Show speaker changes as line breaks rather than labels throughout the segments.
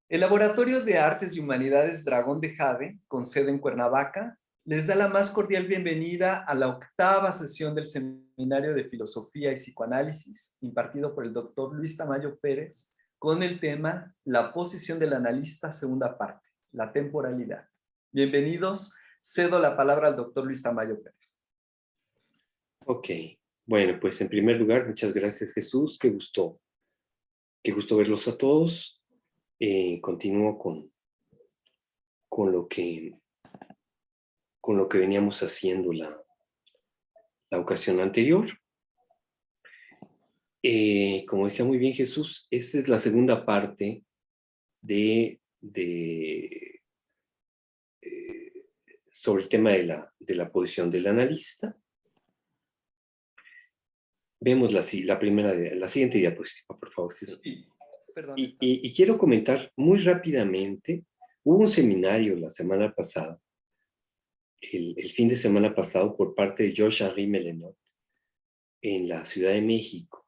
El Laboratorio de Artes y Humanidades Dragón de Jade, con sede en Cuernavaca, les da la más cordial bienvenida a la octava sesión del Seminario de Filosofía y Psicoanálisis, impartido por el doctor Luis Tamayo Pérez, con el tema La posición del analista, segunda parte, la temporalidad. Bienvenidos, cedo la palabra al doctor Luis Tamayo Pérez.
Ok, bueno, pues en primer lugar, muchas gracias, Jesús, qué gusto verlos a todos. Continúo con lo que veníamos haciendo la ocasión anterior. Como decía muy bien Jesús, esta es la segunda parte sobre el tema de la posición del analista. Vemos la siguiente diapositiva, por favor.
Sí, perdón.
Y quiero comentar muy rápidamente, hubo un seminario la semana pasada, el fin de semana pasado, por parte de Georges-Henri Melenot, en la Ciudad de México.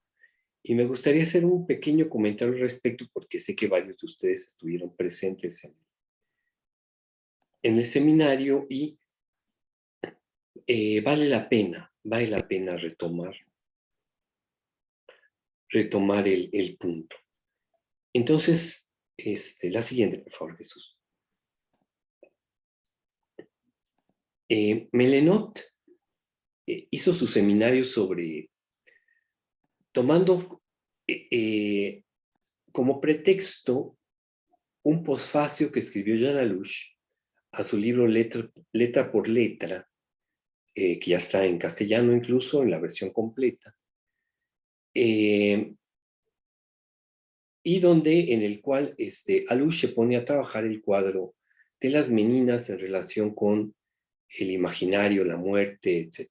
Y me gustaría hacer un pequeño comentario al respecto, porque sé que varios de ustedes estuvieron presentes en el seminario y vale la pena retomar el punto. Entonces, la siguiente, por favor, Jesús. Melenot hizo su seminario tomando como pretexto un posfacio que escribió Jean Lalouche a su libro Letra por Letra, que ya está en castellano incluso, en la versión completa, y en el cual Lalouche se pone a trabajar el cuadro de las meninas en relación con el imaginario, la muerte, etc.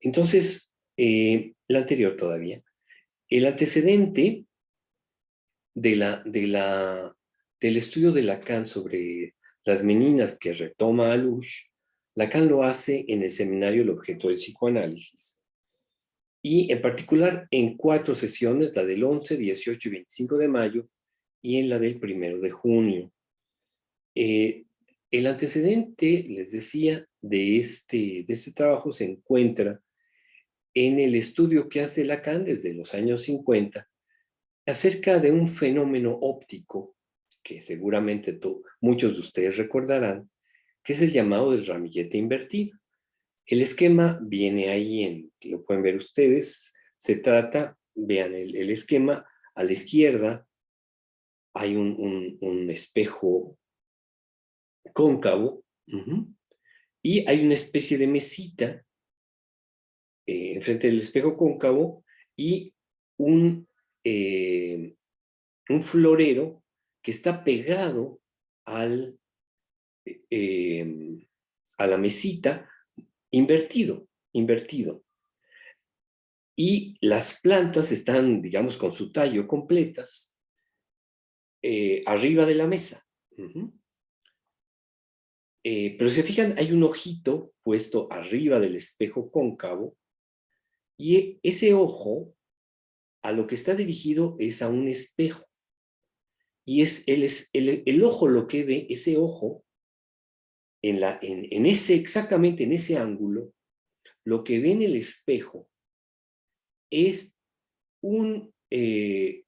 Entonces, la anterior todavía, el antecedente del estudio de Lacan sobre las meninas que retoma Lalouche, Lacan lo hace en el seminario El objeto del psicoanálisis, y en particular en 4 sesiones, la del 11, 18 y 25 de mayo, y en la del 1 de junio. El antecedente, les decía, de este trabajo se encuentra en el estudio que hace Lacan desde los años 50 acerca de un fenómeno óptico que seguramente muchos de ustedes recordarán, que es el llamado del ramillete invertido. El esquema viene ahí, lo pueden ver ustedes. Se trata, vean el esquema, a la izquierda hay un espejo cóncavo, y hay una especie de mesita enfrente del espejo cóncavo, y un florero que está pegado a la mesita, invertido. Y las plantas están, digamos, con su tallo completas, arriba de la mesa. Pero si se fijan, hay un ojito puesto arriba del espejo cóncavo, y ese ojo a lo que está dirigido es a un espejo. Y el ojo lo que ve, ese ojo, exactamente en ese ángulo, lo que ve en el espejo es el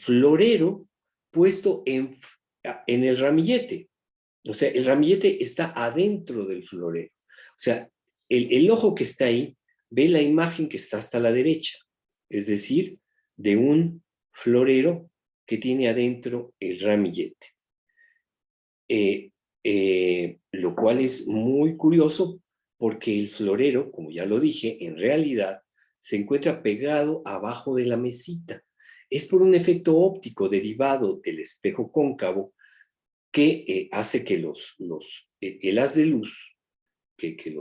florero puesto en el ramillete. O sea, el ramillete está adentro del florero. O sea, el ojo que está ahí ve la imagen que está hasta la derecha, es decir, de un florero que tiene adentro el ramillete. Lo cual es muy curioso, porque el florero, como ya lo dije, en realidad se encuentra pegado abajo de la mesita. Es por un efecto óptico derivado del espejo cóncavo que hace que el haz de luz, que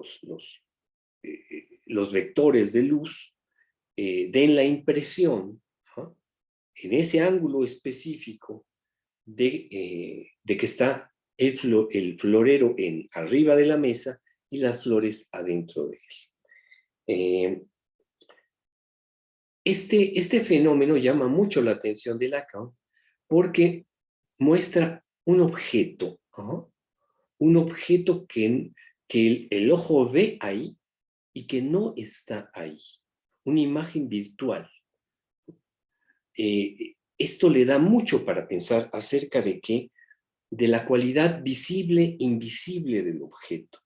los vectores de luz den la impresión, ¿no?, en ese ángulo específico de que está el florero arriba de la mesa y las flores adentro de él. Este fenómeno llama mucho la atención de Lacan, porque muestra un objeto, ¿no? Un objeto que el ojo ve ahí y que no está ahí, una imagen virtual. Esto le da mucho para pensar acerca de qué, de la cualidad visible, invisible del objeto.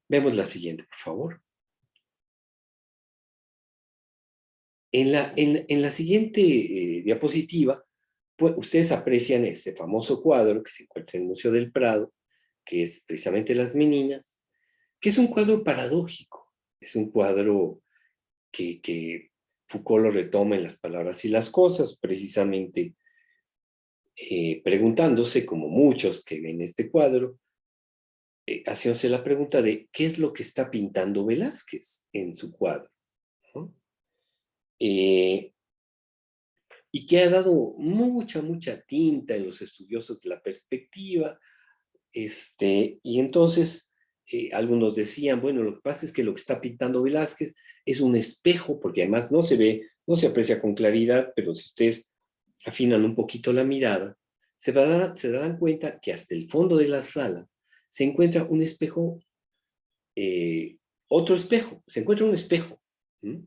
Vemos la siguiente, por favor. En la siguiente diapositiva, pues, ustedes aprecian este famoso cuadro que se encuentra en el Museo del Prado, que es precisamente Las Meninas, que es un cuadro paradójico. Es un cuadro que Foucault lo retoma en Las palabras y las cosas, precisamente preguntándose, como muchos que ven este cuadro, haciéndose la pregunta de qué es lo que está pintando Velázquez en su cuadro, ¿no? Y que ha dado mucha tinta en los estudiosos de la perspectiva. Y entonces algunos decían, bueno, lo que pasa es que lo que está pintando Velázquez es un espejo, porque además no se ve, no se aprecia con claridad, pero si ustedes afinan un poquito la mirada, se darán cuenta que hasta el fondo de la sala se encuentra un espejo, otro espejo, se encuentra un espejo, ¿m?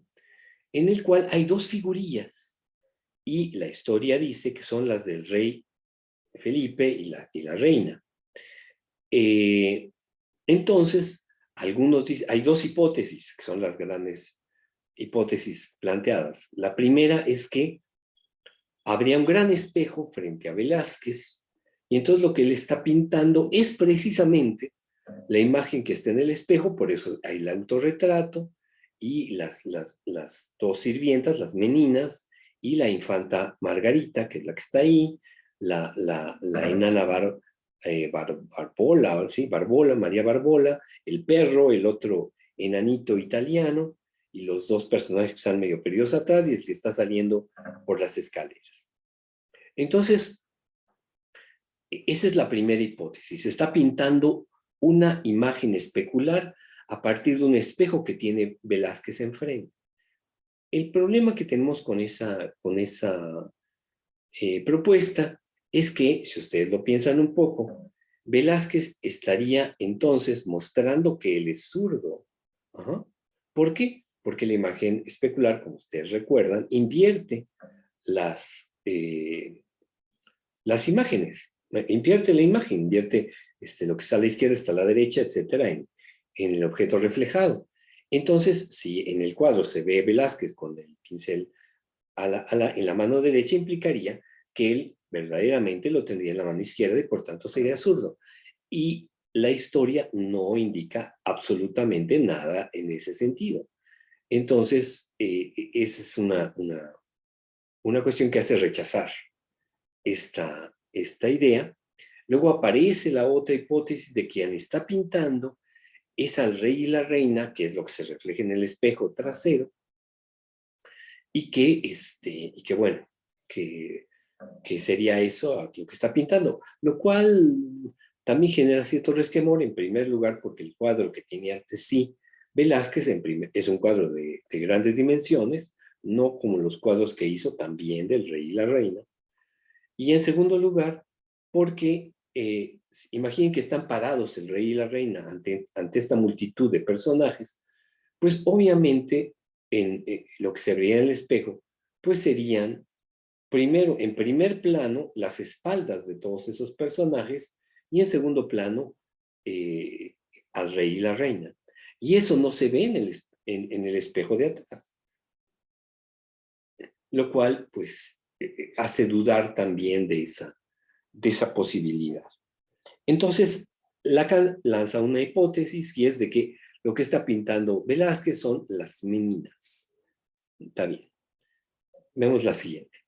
En el cual hay dos figurillas, y la historia dice que son las del rey Felipe y la reina. Entonces, algunos dicen, hay dos hipótesis, que son las grandes hipótesis planteadas. La primera es que habría un gran espejo frente a Velázquez, y entonces lo que él está pintando es precisamente la imagen que está en el espejo, por eso hay el autorretrato, y las dos sirvientas, las meninas, y la infanta Margarita, que es la que está ahí, la enana Barbola, ¿sí? Barbola, María Barbola, el perro, el otro enanito italiano, y los dos personajes que están medio perdidos atrás, y el que está saliendo por las escaleras. Entonces, esa es la primera hipótesis. Se está pintando una imagen especular a partir de un espejo que tiene Velázquez enfrente. El problema que tenemos con esa propuesta es que, si ustedes lo piensan un poco, Velázquez estaría entonces mostrando que él es zurdo. Ajá. ¿Por qué? Porque la imagen especular, como ustedes recuerdan, invierte las imágenes, invierte la imagen, invierte lo que está a la izquierda, está a la derecha, etcétera, en el objeto reflejado. Entonces, si en el cuadro se ve Velázquez con el pincel en la mano derecha, implicaría que él verdaderamente lo tendría en la mano izquierda y por tanto sería zurdo. Y la historia no indica absolutamente nada en ese sentido. Entonces, esa es una cuestión que hace rechazar esta idea. Luego aparece la otra hipótesis de que quien está pintando es al rey y la reina, que es lo que se refleja en el espejo trasero, y que bueno, que sería eso lo que está pintando, lo cual también genera cierto resquemor, en primer lugar, porque el cuadro que tiene ante sí Velázquez es un cuadro de grandes dimensiones, no como los cuadros que hizo también del rey y la reina. Y en segundo lugar, porque imaginen que están parados el rey y la reina ante esta multitud de personajes, pues obviamente lo que se vería en el espejo, pues serían primero, en primer plano, las espaldas de todos esos personajes, y en segundo plano, al rey y la reina. Y eso no se ve en el espejo de atrás. Lo cual, pues, hace dudar también de esa posibilidad. Entonces, Lacan lanza una hipótesis, y es de que lo que está pintando Velázquez son las meninas. Está bien. Vemos la siguiente.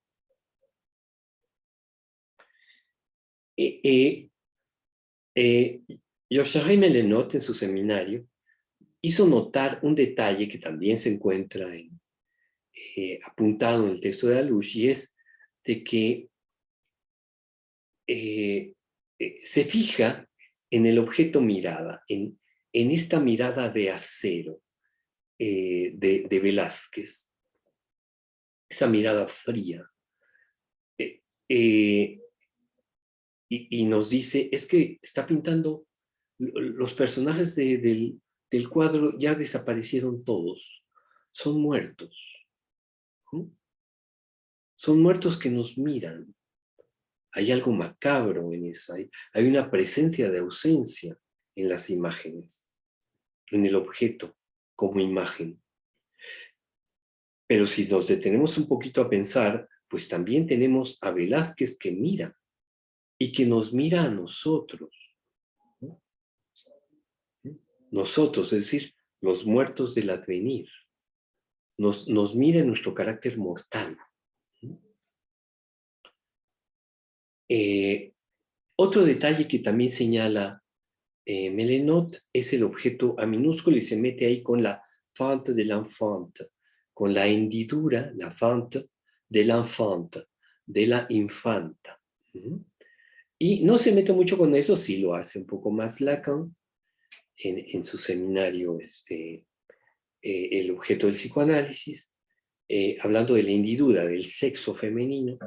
Yoshahime Lenot, en su seminario, hizo notar un detalle que también se encuentra apuntado en el texto de Alush, y es de que se fija en el objeto mirada, en esta mirada de acero de Velázquez, esa mirada fría, y nos dice, es que está pintando, los personajes del cuadro ya desaparecieron todos, son muertos. ¿No? Son muertos que nos miran. Hay algo macabro en eso, hay una presencia de ausencia en las imágenes, en el objeto como imagen. Pero si nos detenemos un poquito a pensar, pues también tenemos a Velázquez que mira y que nos mira a nosotros. ¿No? Nosotros, es decir, los muertos del advenir. Nos mira en nuestro carácter mortal. Otro detalle que también señala Melenot es el objeto A minúsculo y se mete ahí con la fente de l'enfant, con la hendidura, la fente de l'enfant, de la infanta. Y no se mete mucho con eso, sí lo hace un poco más Lacan en su seminario, el objeto del psicoanálisis, hablando de la hendidura, del sexo femenino,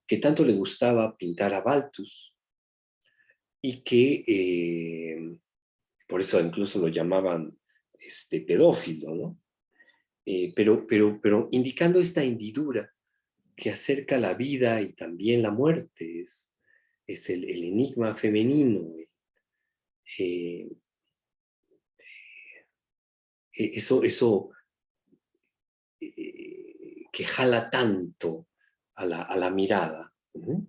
que tanto le gustaba pintar a Balthus, y que por eso incluso lo llamaban pedófilo, ¿no? Pero indicando esta hendidura que acerca la vida y también la muerte, es el enigma femenino, eso que jala tanto a la mirada, ¿no?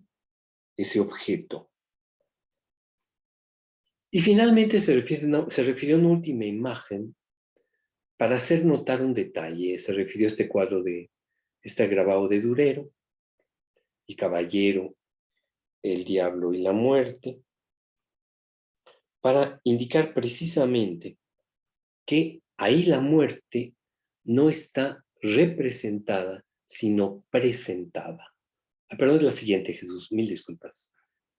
Ese objeto. Y finalmente se refirió a una última imagen para hacer notar un detalle. Se refirió a este cuadro este grabado de Durero, El caballero, el diablo y la muerte, para indicar precisamente que ahí la muerte no está representada, sino presentada. Perdón, es la siguiente, Jesús, mil disculpas.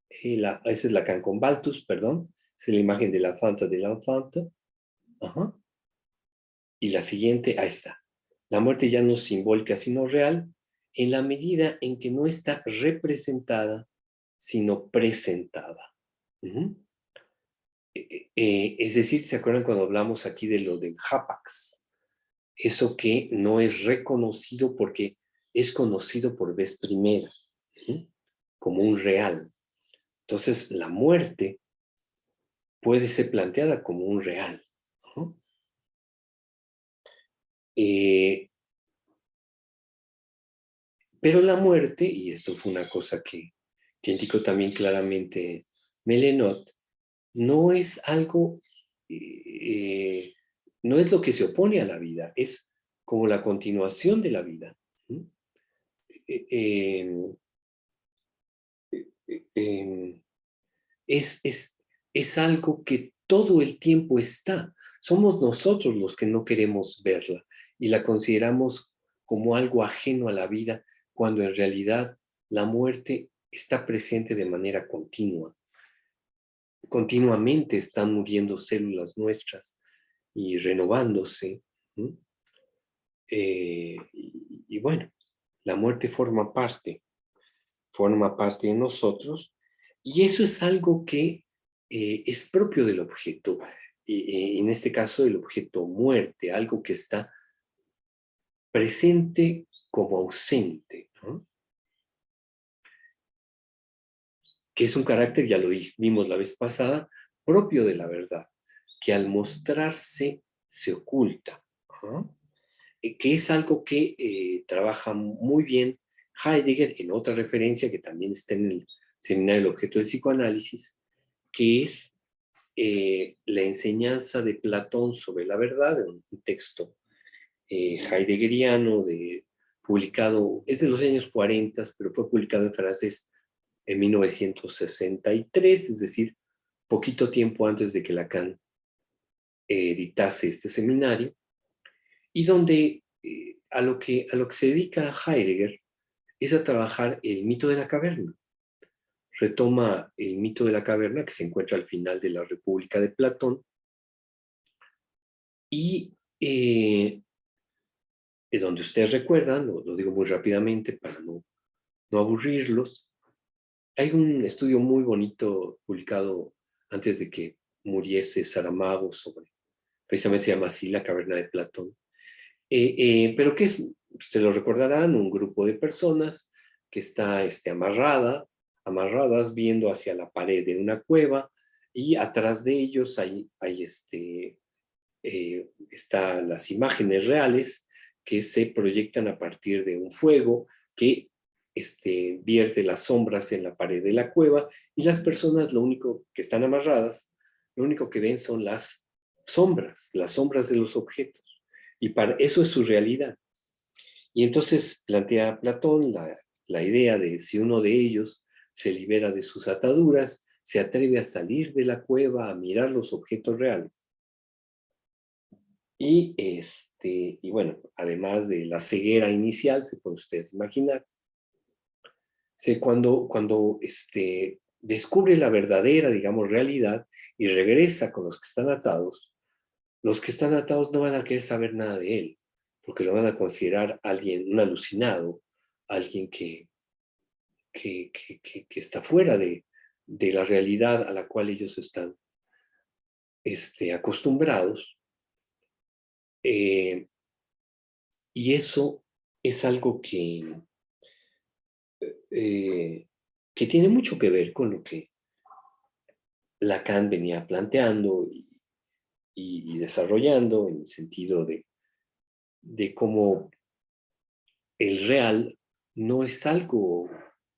Esa es la Can con Balthus, perdón. Es la imagen de la Fanta de la Infanta. Ajá. Y la siguiente, ahí está. La muerte ya no es simbólica, sino real, en la medida en que no está representada, sino presentada. Es decir, ¿se acuerdan cuando hablamos aquí de lo del Hapax? Eso que no es reconocido porque es conocido por vez primera, como un real. Entonces, la muerte puede ser planteada como un real. Pero la muerte, y esto fue una cosa que indicó también claramente Melenot, no es algo, no es lo que se opone a la vida, es como la continuación de la vida. Es algo que todo el tiempo está. Somos nosotros los que no queremos verla y la consideramos como algo ajeno a la vida, cuando en realidad la muerte está presente de manera continua. Continuamente están muriendo células nuestras y renovándose. Y bueno, la muerte forma parte de nosotros, y eso es algo que es propio del objeto, en este caso el objeto muerte, algo que está presente como ausente, ¿no? Que es un carácter, ya lo vimos la vez pasada, propio de la verdad, que al mostrarse se oculta, ¿no? Que es algo que trabaja muy bien Heidegger en otra referencia que también está en el seminario El objeto del psicoanálisis, que es la enseñanza de Platón sobre la verdad, un texto heideggeriano publicado, es de los años 40, pero fue publicado en francés en 1963, es decir, poquito tiempo antes de que Lacan editase este seminario, y donde a lo que se dedica Heidegger es a trabajar el mito de la caverna. Retoma el mito de la caverna que se encuentra al final de la República de Platón, y donde ustedes recuerdan, lo digo muy rápidamente para no aburrirlos, Hay un estudio muy bonito publicado antes de que muriese Saramago sobre, precisamente se llama así, La caverna de Platón. Pero que es, ustedes lo recordarán, un grupo de personas que está amarradas viendo hacia la pared de una cueva, y atrás de ellos están las imágenes reales que se proyectan a partir de un fuego que vierte las sombras en la pared de la cueva, y las personas, lo único que están amarradas, lo único que ven son las sombras de los objetos. Y para eso es su realidad. Y entonces plantea Platón la idea de si uno de ellos se libera de sus ataduras, se atreve a salir de la cueva, a mirar los objetos reales. Y bueno, además de la ceguera inicial, se puede ustedes imaginar, cuando descubre la verdadera, digamos, realidad y regresa con los que están atados no van a querer saber nada de él, porque lo van a considerar alguien, un alucinado, alguien que está fuera de la realidad a la cual ellos están acostumbrados. Y eso es algo que tiene mucho que ver con lo que Lacan venía planteando y desarrollando, en el sentido de cómo el real no es algo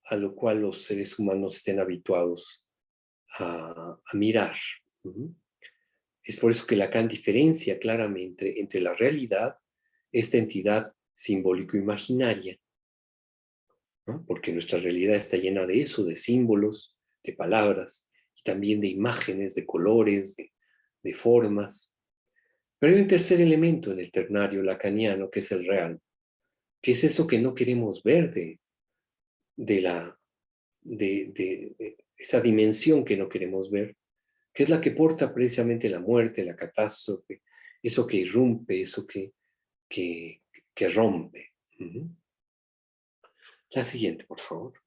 a lo cual los seres humanos estén habituados a mirar. Es por eso que Lacan diferencia claramente entre la realidad, esta entidad simbólico-imaginaria, ¿no? Porque nuestra realidad está llena de eso, de símbolos, de palabras, y también de imágenes, de colores, de formas. Pero hay un tercer elemento en el ternario lacaniano, que es el real, que es eso que no queremos ver de esa dimensión que no queremos ver, que es la que porta precisamente la muerte, la catástrofe, eso que irrumpe, eso que rompe. La siguiente, por favor.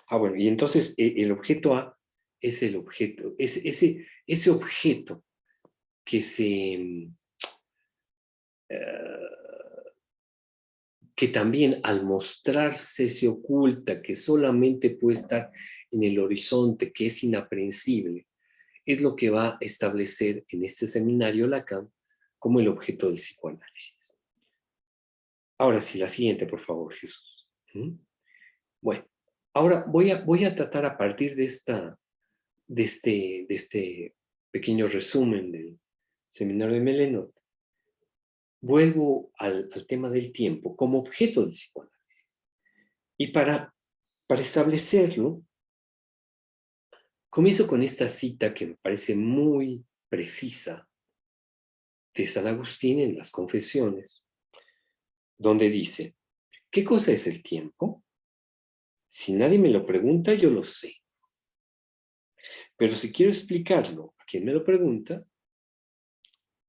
Bueno, y entonces el objeto A es el objeto, es ese objeto que que también al mostrarse se oculta, que solamente puede estar en el horizonte, que es inaprehensible, es lo que va a establecer en este seminario Lacan como el objeto del psicoanálisis. Ahora sí, la siguiente, por favor, Jesús. Bueno, ahora voy a tratar a partir de este pequeño resumen del seminario de Melenot. Vuelvo al tema del tiempo como objeto del psicoanálisis. Y para establecerlo, comienzo con esta cita que me parece muy precisa de San Agustín en las Confesiones, donde dice: ¿qué cosa es el tiempo? Si nadie me lo pregunta, yo lo sé. Pero si quiero explicarlo a quien me lo pregunta,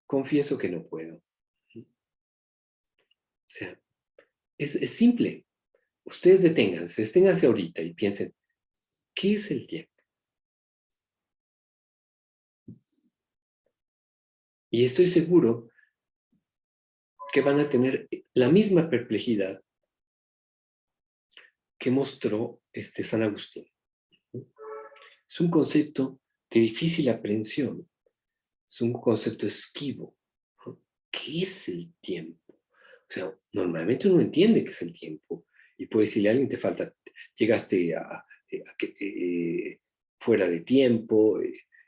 confieso que no puedo. O sea, es simple. Ustedes deténganse ahorita y piensen, ¿qué es el tiempo? Y estoy seguro que van a tener la misma perplejidad que mostró San Agustín. Es un concepto de difícil aprehensión, es un concepto esquivo. ¿Qué es el tiempo? O sea, normalmente uno entiende qué es el tiempo y puede decirle a alguien: llegaste fuera de tiempo.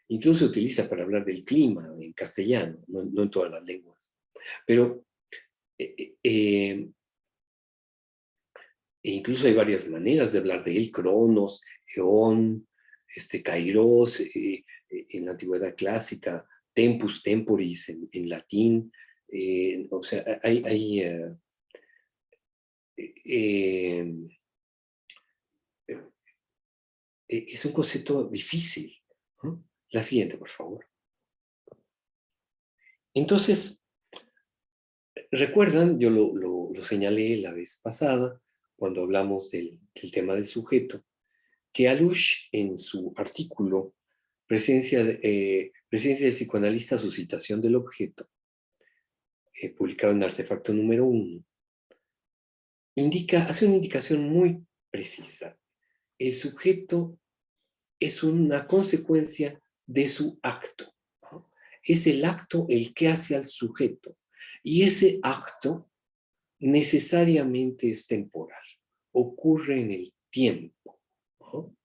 Incluso se utiliza para hablar del clima en castellano, no en todas las lenguas. Pero incluso hay varias maneras de hablar de él: cronos, eón, kairos, en la antigüedad clásica, tempus temporis en latín. O sea, es un concepto difícil, ¿no? La siguiente, por favor. Entonces, recuerdan, yo lo señalé la vez pasada, cuando hablamos del tema del sujeto, que Alush, en su artículo Presencia del psicoanalista, suscitación del objeto, publicado en Artefacto número 1, hace una indicación muy precisa. El sujeto es una consecuencia de su acto, ¿no? Es el acto el que hace al sujeto. Y ese acto necesariamente es temporal, ocurre en el tiempo, ¿no?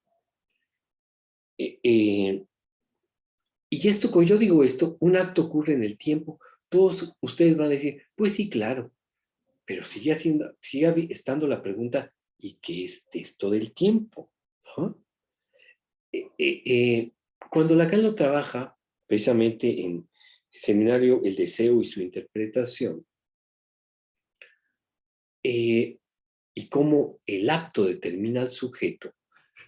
Y esto, cuando yo digo esto, un acto ocurre en el tiempo, todos ustedes van a decir, pues sí, claro, pero sigue estando la pregunta, ¿y qué es esto del tiempo? ¿No? Cuando Lacan lo trabaja, precisamente en el seminario El deseo y su interpretación, y cómo el acto determina al sujeto,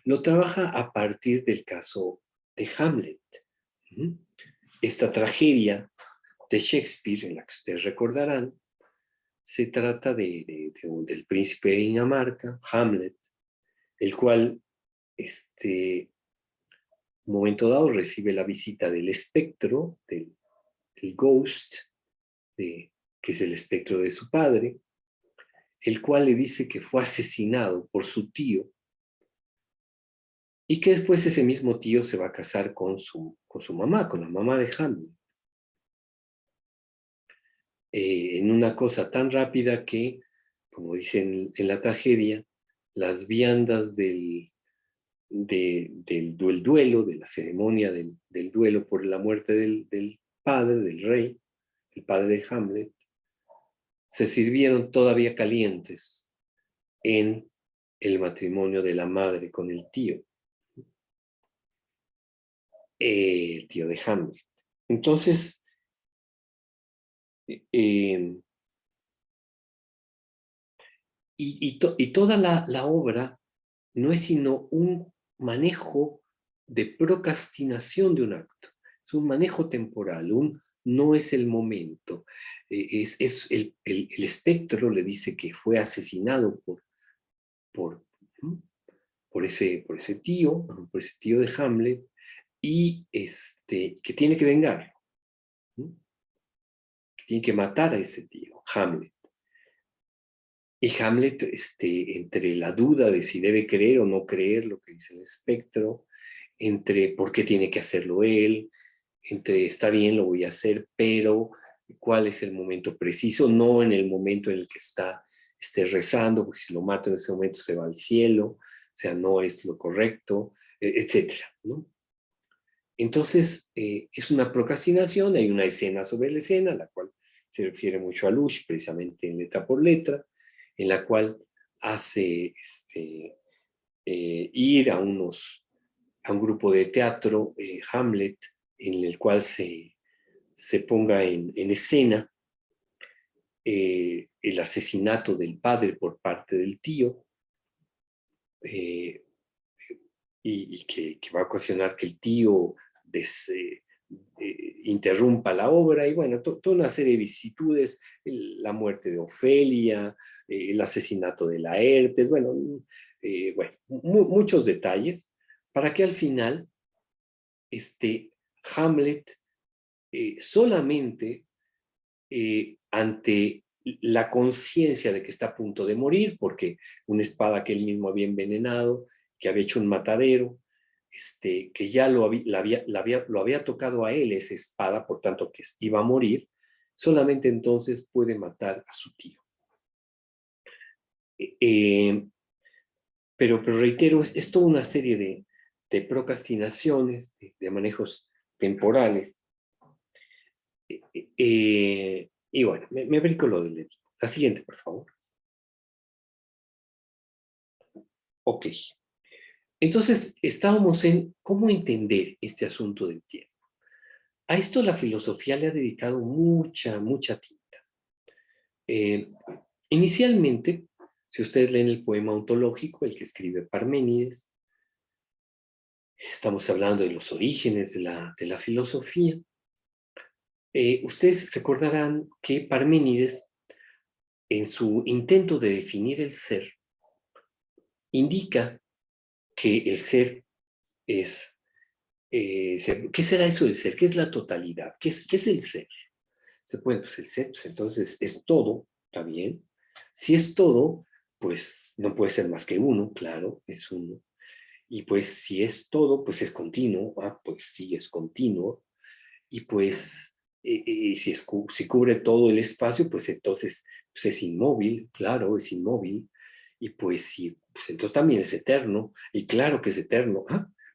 lo trabaja a partir del caso de Hamlet. Esta tragedia de Shakespeare, en la que ustedes recordarán, se trata del príncipe de Dinamarca, Hamlet, el cual, un momento dado, recibe la visita del espectro, del ghost, que es el espectro de su padre, el cual le dice que fue asesinado por su tío y que después ese mismo tío se va a casar con su mamá, con la mamá de Hamlet. En una cosa tan rápida que, como dicen en la tragedia, las viandas del duelo, de la ceremonia del duelo por la muerte del padre, del rey, el padre de Hamlet, se sirvieron todavía calientes en el matrimonio de la madre con el tío de Hamlet. Entonces, y toda la obra no es sino un manejo de procrastinación de un acto. Es un manejo temporal, no es el momento. El espectro le dice que fue asesinado por, por ese tío de Hamlet, y que tiene que vengarlo, que tiene que matar a ese tío, Hamlet. Y Hamlet, entre la duda de si debe creer o no creer lo que dice el espectro, entre por qué tiene que hacerlo él, entre está bien, lo voy a hacer, pero cuál es el momento preciso, no en el momento en el que esté rezando, porque si lo mato en ese momento se va al cielo, o sea, no es lo correcto, etcétera, ¿no? Entonces, es una procrastinación, hay una escena sobre la escena, la cual se refiere mucho a Lush, precisamente en Letra por Letra, en la cual hace ir a un grupo de teatro, Hamlet, en el cual se ponga en escena el asesinato del padre por parte del tío, y que va a ocasionar que el tío interrumpa la obra, y bueno, toda una serie de vicisitudes, la muerte de Ofelia, el asesinato de Laertes, bueno, muchos detalles, para que al final Hamlet solamente ante la conciencia de que está a punto de morir, porque una espada que él mismo había envenenado, que había hecho un matadero, que ya lo había tocado a él esa espada, por tanto que iba a morir, solamente entonces puede matar a su tío. Pero reitero, es toda una serie de procrastinaciones, de manejos temporales. Y bueno, me brinco lo del Edipo. La siguiente, por favor. Ok. Entonces, estábamos en cómo entender este asunto del tiempo. A esto la filosofía le ha dedicado mucha tinta. Inicialmente, si ustedes leen el poema ontológico, el que escribe Parménides, estamos hablando de los orígenes de la filosofía. Ustedes recordarán que Parménides, en su intento de definir el ser, indica que el ser es, ¿qué será eso del ser? ¿Qué es la totalidad? Qué es el ser? Pues el ser, pues entonces es todo, ¿está bien? Si es todo, pues no puede ser más que uno, claro, es uno. Y pues si es todo, pues es continuo, pues sí, es continuo. Y pues si cubre todo el espacio, pues entonces pues es inmóvil, claro, es inmóvil. Y pues sí, pues entonces también es eterno, y claro que es eterno.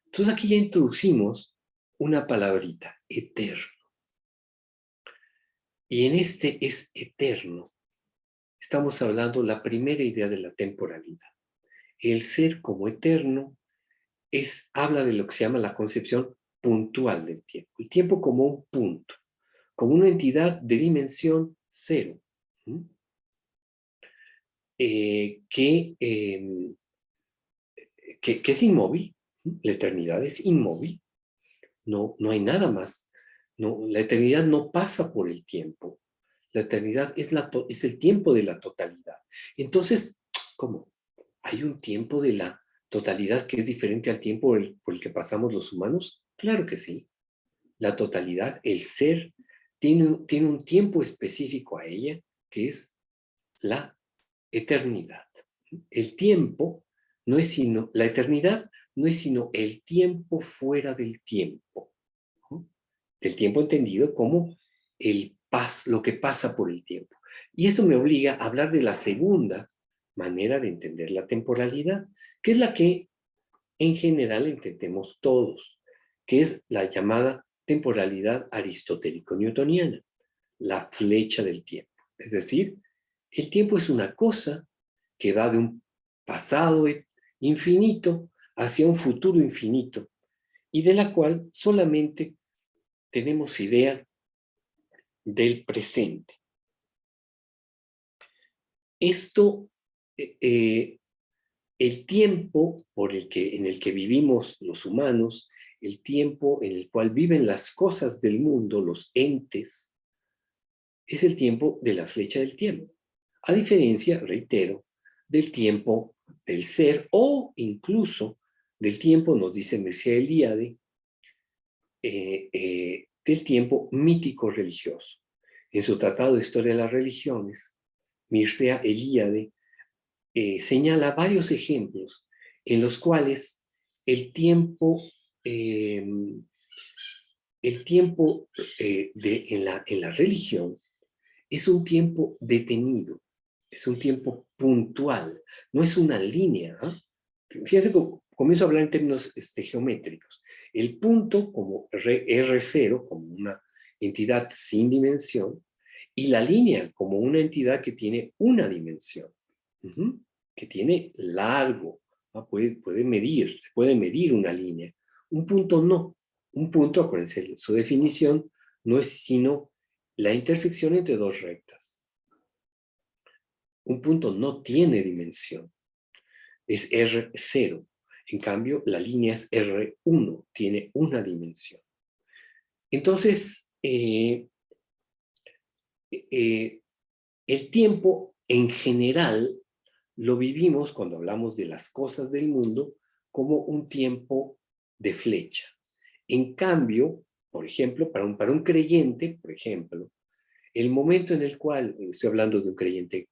Entonces aquí ya introducimos una palabrita, eterno. Y en este es eterno. Estamos hablando la primera idea de la temporalidad. El ser como eterno habla de lo que se llama la concepción puntual del tiempo. El tiempo como un punto, como una entidad de dimensión cero, eh, que, eh, que es inmóvil. La eternidad es inmóvil, no hay nada más. No, la eternidad no pasa por el tiempo. La eternidad es el tiempo de la totalidad. Entonces, ¿cómo? ¿Hay un tiempo de la totalidad que es diferente al tiempo por el que pasamos los humanos? Claro que sí. La totalidad, el ser, tiene un tiempo específico a ella, que es la eternidad. El tiempo no es sino, la eternidad no es sino el tiempo fuera del tiempo. ¿No? El tiempo entendido como lo que pasa por el tiempo. Y esto me obliga a hablar de la segunda manera de entender la temporalidad, que es la que en general entendemos todos, que es la llamada temporalidad aristotélico-newtoniana, la flecha del tiempo. Es decir, el tiempo es una cosa que va de un pasado infinito hacia un futuro infinito y de la cual solamente tenemos idea del presente. Esto, el tiempo en el que vivimos los humanos, el tiempo en el cual viven las cosas del mundo, los entes, es el tiempo de la flecha del tiempo. A diferencia, reitero, del tiempo del ser o incluso del tiempo, nos dice Mircea Eliade, del tiempo mítico religioso. En su Tratado de Historia de las Religiones, Mircea Eliade señala varios ejemplos en los cuales el tiempo, eh, en la religión es un tiempo detenido, es un tiempo puntual, no es una línea. Fíjense, comienzo a hablar en términos geométricos. El punto como R0, como una entidad sin dimensión, y la línea como una entidad que tiene una dimensión, que tiene largo, se puede medir una línea. Un punto no. Un punto, acuérdense, su definición no es sino la intersección entre dos rectas. Un punto no tiene dimensión, es R0. En cambio, la línea es R1, tiene una dimensión. Entonces, el tiempo en general lo vivimos cuando hablamos de las cosas del mundo como un tiempo de flecha. En cambio, por ejemplo, para un creyente, por ejemplo, el momento en el cual, estoy hablando de un creyente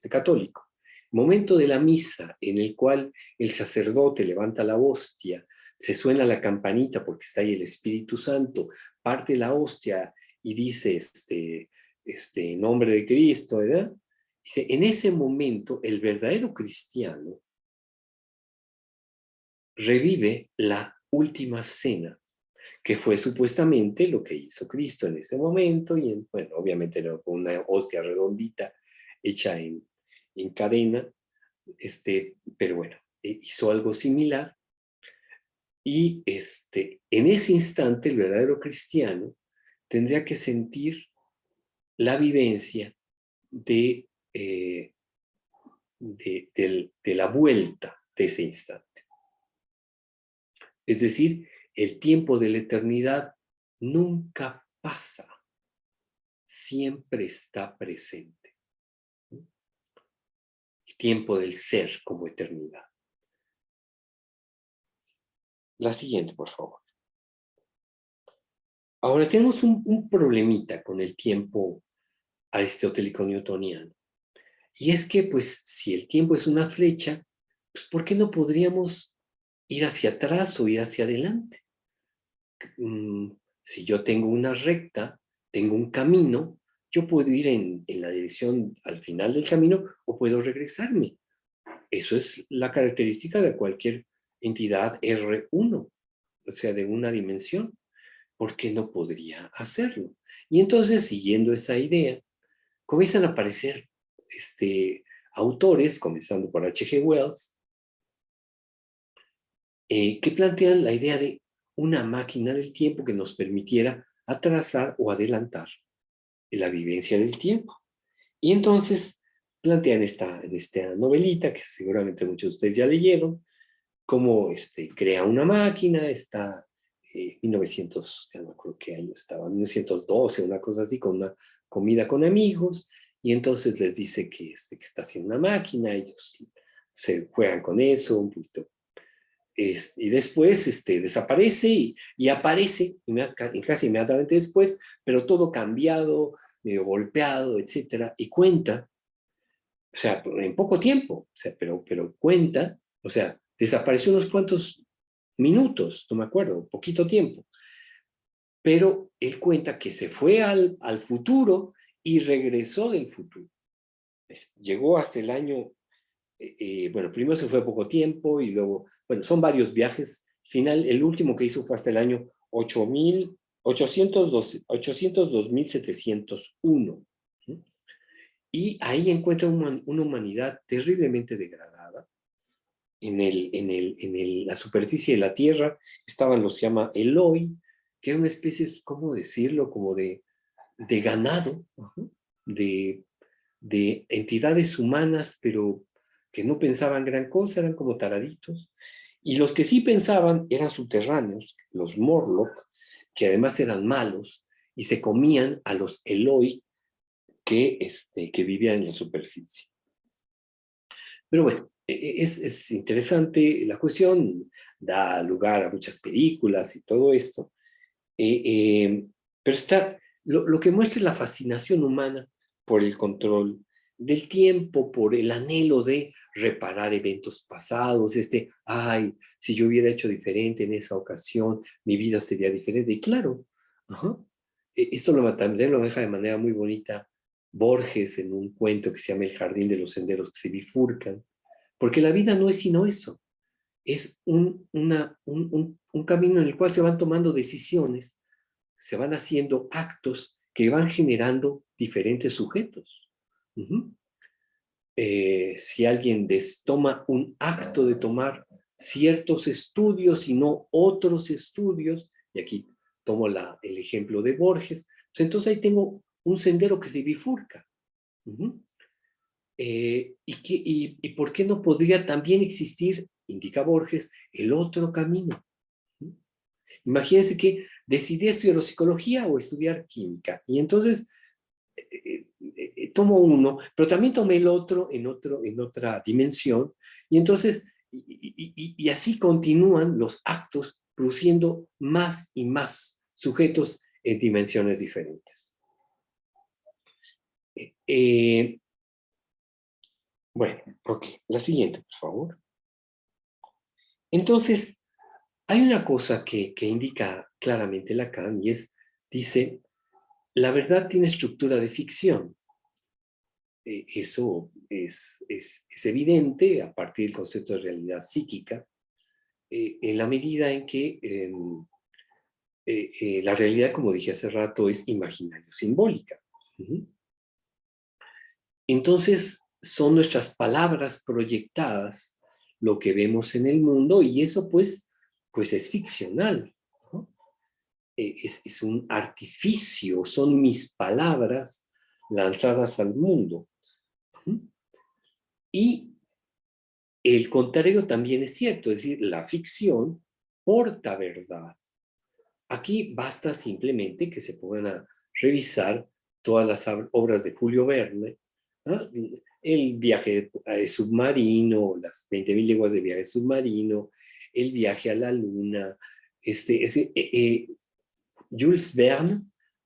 católico, momento de la misa en el cual el sacerdote levanta la hostia, se suena la campanita porque está ahí el Espíritu Santo, parte la hostia y dice en nombre de Cristo, ¿verdad? Dice, en ese momento el verdadero cristiano revive la última cena, que fue supuestamente lo que hizo Cristo en ese momento, y bueno, obviamente era una hostia redondita hecha en cadena, pero bueno, hizo algo similar, y en ese instante el verdadero cristiano tendría que sentir la vivencia eh, de la vuelta de ese instante. Es decir, el tiempo de la eternidad nunca pasa, siempre está presente. El tiempo del ser como eternidad. La siguiente, por favor. Ahora tenemos un problemita con el tiempo aristotélico newtoniano. Y es que, pues, si el tiempo es una flecha, pues, ¿por qué no podríamos ir hacia atrás o ir hacia adelante? Si yo tengo una recta, tengo un camino, yo puedo ir en la dirección al final del camino o puedo regresarme. Eso es la característica de cualquier entidad R1, o sea, de una dimensión. ¿Por qué no podría hacerlo? Y entonces, siguiendo esa idea, comienzan a aparecer autores, comenzando por H.G. Wells, que plantean la idea de una máquina del tiempo que nos permitiera atrasar o adelantar la vivencia del tiempo. Y entonces plantean esta novelita, que seguramente muchos de ustedes ya leyeron, cómo crea una máquina, está 1900, ya no creo qué año estaba, 1912, una cosa así, con una comida con amigos, y entonces les dice que está haciendo una máquina, ellos se juegan con eso un poquito. Y después desaparece y aparece casi inmediatamente después, pero todo cambiado, medio golpeado, etcétera, y cuenta, o sea, en poco tiempo, o sea, pero cuenta, o sea, desapareció unos cuantos minutos, no me acuerdo, poquito tiempo, pero él cuenta que se fue al futuro y regresó del futuro. Llegó hasta el año, bueno, primero se fue poco tiempo y luego, bueno, son varios viajes. Final, el último que hizo fue hasta el año 802.701. Y ahí encuentra una humanidad terriblemente degradada. La superficie de la Tierra estaban los que se llama Eloi, que era una especie, ¿cómo decirlo? Como de ganado, de entidades humanas, pero que no pensaban gran cosa, eran como taraditos. Y los que sí pensaban eran subterráneos, los Morlock, que además eran malos, y se comían a los Eloi que vivían en la superficie. Pero bueno, es interesante la cuestión, da lugar a muchas películas y todo esto. Pero lo que muestra es la fascinación humana por el control del tiempo, por el anhelo de reparar eventos pasados, ay, si yo hubiera hecho diferente en esa ocasión, mi vida sería diferente. Y claro, esto también lo maneja de manera muy bonita Borges en un cuento que se llama El jardín de los senderos que se bifurcan, porque la vida no es sino eso, es un camino en el cual se van tomando decisiones, se van haciendo actos que van generando diferentes sujetos. Si alguien toma un acto de tomar ciertos estudios y no otros estudios, y aquí tomo el ejemplo de Borges, pues entonces ahí tengo un sendero que se bifurca. ¿Y por qué no podría también existir, indica Borges, el otro camino? Imagínense que decidí estudiar psicología o estudiar química, y entonces tomo uno, pero también tomé el otro en otra dimensión, y entonces, y así continúan los actos produciendo más y más sujetos en dimensiones diferentes. Bueno, ok, la siguiente, por favor. Entonces, hay una cosa que indica claramente Lacan, y dice, la verdad tiene estructura de ficción. Eso es evidente a partir del concepto de realidad psíquica, en la medida en que la realidad, como dije hace rato, es imaginario-simbólica. Entonces, son nuestras palabras proyectadas lo que vemos en el mundo, y eso pues es ficcional, ¿no? Es un artificio, son mis palabras lanzadas al mundo. Y el contrario también es cierto, es decir, la ficción porta verdad. Aquí basta simplemente que se pongan a revisar todas las obras de Julio Verne, ¿no? El viaje submarino, las 20.000 leguas de viaje submarino, el viaje a la luna. Jules Verne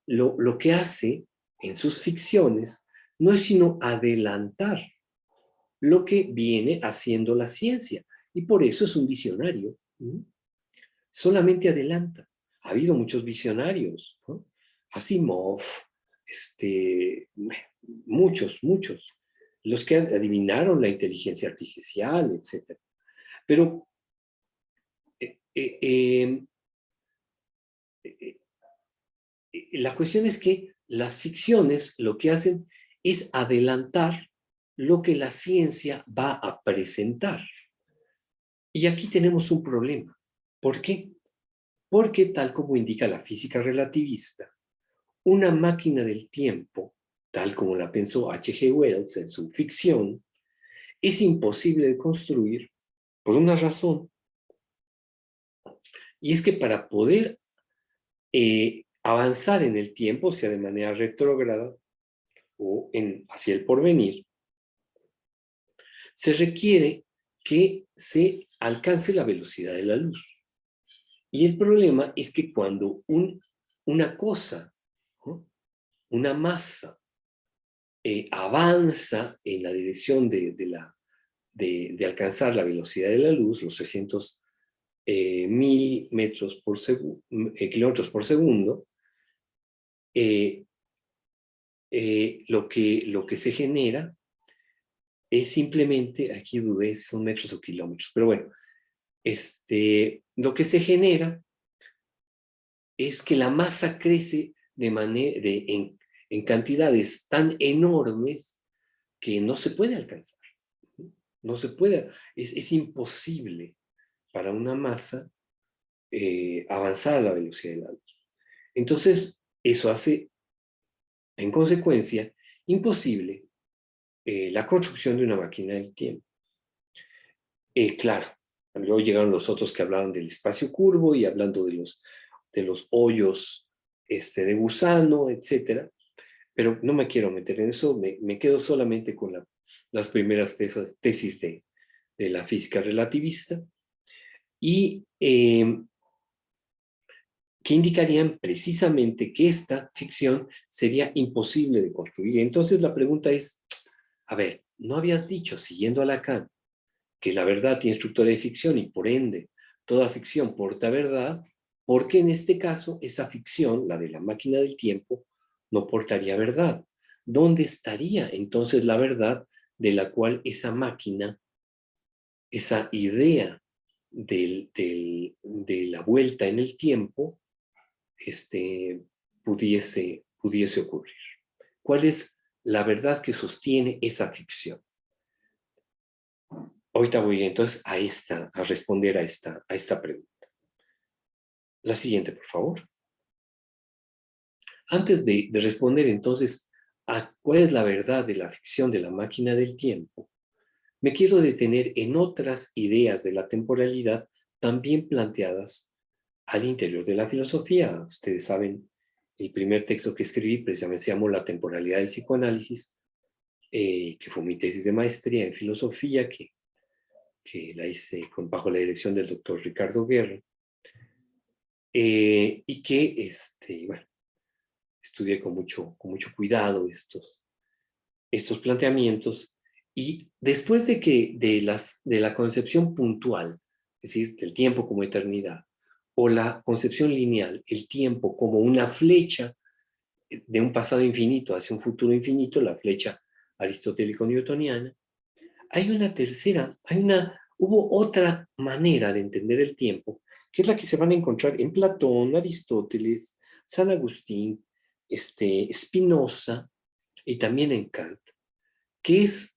lo que hace en sus ficciones no es sino adelantar lo que viene haciendo la ciencia. Y por eso es un visionario. Solamente adelanta. Ha habido muchos visionarios, ¿no? Asimov, muchos. Los que adivinaron la inteligencia artificial, etc. Pero la cuestión es que las ficciones lo que hacen es adelantar lo que la ciencia va a presentar. Y aquí tenemos un problema. ¿Por qué? Porque tal como indica la física relativista, una máquina del tiempo, tal como la pensó H.G. Wells en su ficción, es imposible de construir por una razón. Y es que para poder avanzar en el tiempo, sea de manera retrógrada o hacia el porvenir, se requiere que se alcance la velocidad de la luz. Y el problema es que cuando una cosa, ¿no?, una masa, avanza en la dirección de alcanzar la velocidad de la luz, los 300.000 kilómetros por segundo, lo que se genera es simplemente, aquí dudé, son metros o kilómetros, pero bueno, lo que se genera es que la masa crece en cantidades tan enormes que no se puede alcanzar. No se puede, es imposible para una masa avanzar a la velocidad de la luz. Entonces, eso hace, en consecuencia, imposible la construcción de una máquina del tiempo. Claro, luego llegaron los otros que hablaban del espacio curvo y hablando de los hoyos de gusano, etc. Pero no me quiero meter en eso, me quedo solamente con las primeras tesis de la física relativista, y que indicarían precisamente que esta ficción sería imposible de construir. Entonces la pregunta es, a ver, ¿no habías dicho, siguiendo a Lacan, que la verdad tiene estructura de ficción y por ende toda ficción porta verdad? ¿Por qué en este caso esa ficción, la de la máquina del tiempo, no portaría verdad? ¿Dónde estaría entonces la verdad de la cual esa máquina, esa idea de la vuelta en el tiempo, pudiese ocurrir? ¿Cuál es la verdad que sostiene esa ficción? Ahorita voy entonces a responder a esta pregunta. La siguiente, por favor. Antes de responder entonces a cuál es la verdad de la ficción de la máquina del tiempo, me quiero detener en otras ideas de la temporalidad también planteadas al interior de la filosofía. Ustedes saben, el primer texto que escribí precisamente se llamó La temporalidad del psicoanálisis, que fue mi tesis de maestría en filosofía, que la hice bajo la dirección del doctor Ricardo Guerra, y que bueno, estudié con mucho cuidado estos planteamientos. Y después de la concepción puntual, es decir, del tiempo como eternidad, o la concepción lineal, el tiempo como una flecha de un pasado infinito hacia un futuro infinito, la flecha aristotélico-newtoniana, hubo otra manera de entender el tiempo, que es la que se van a encontrar en Platón, Aristóteles, San Agustín, Spinoza y también en Kant, que es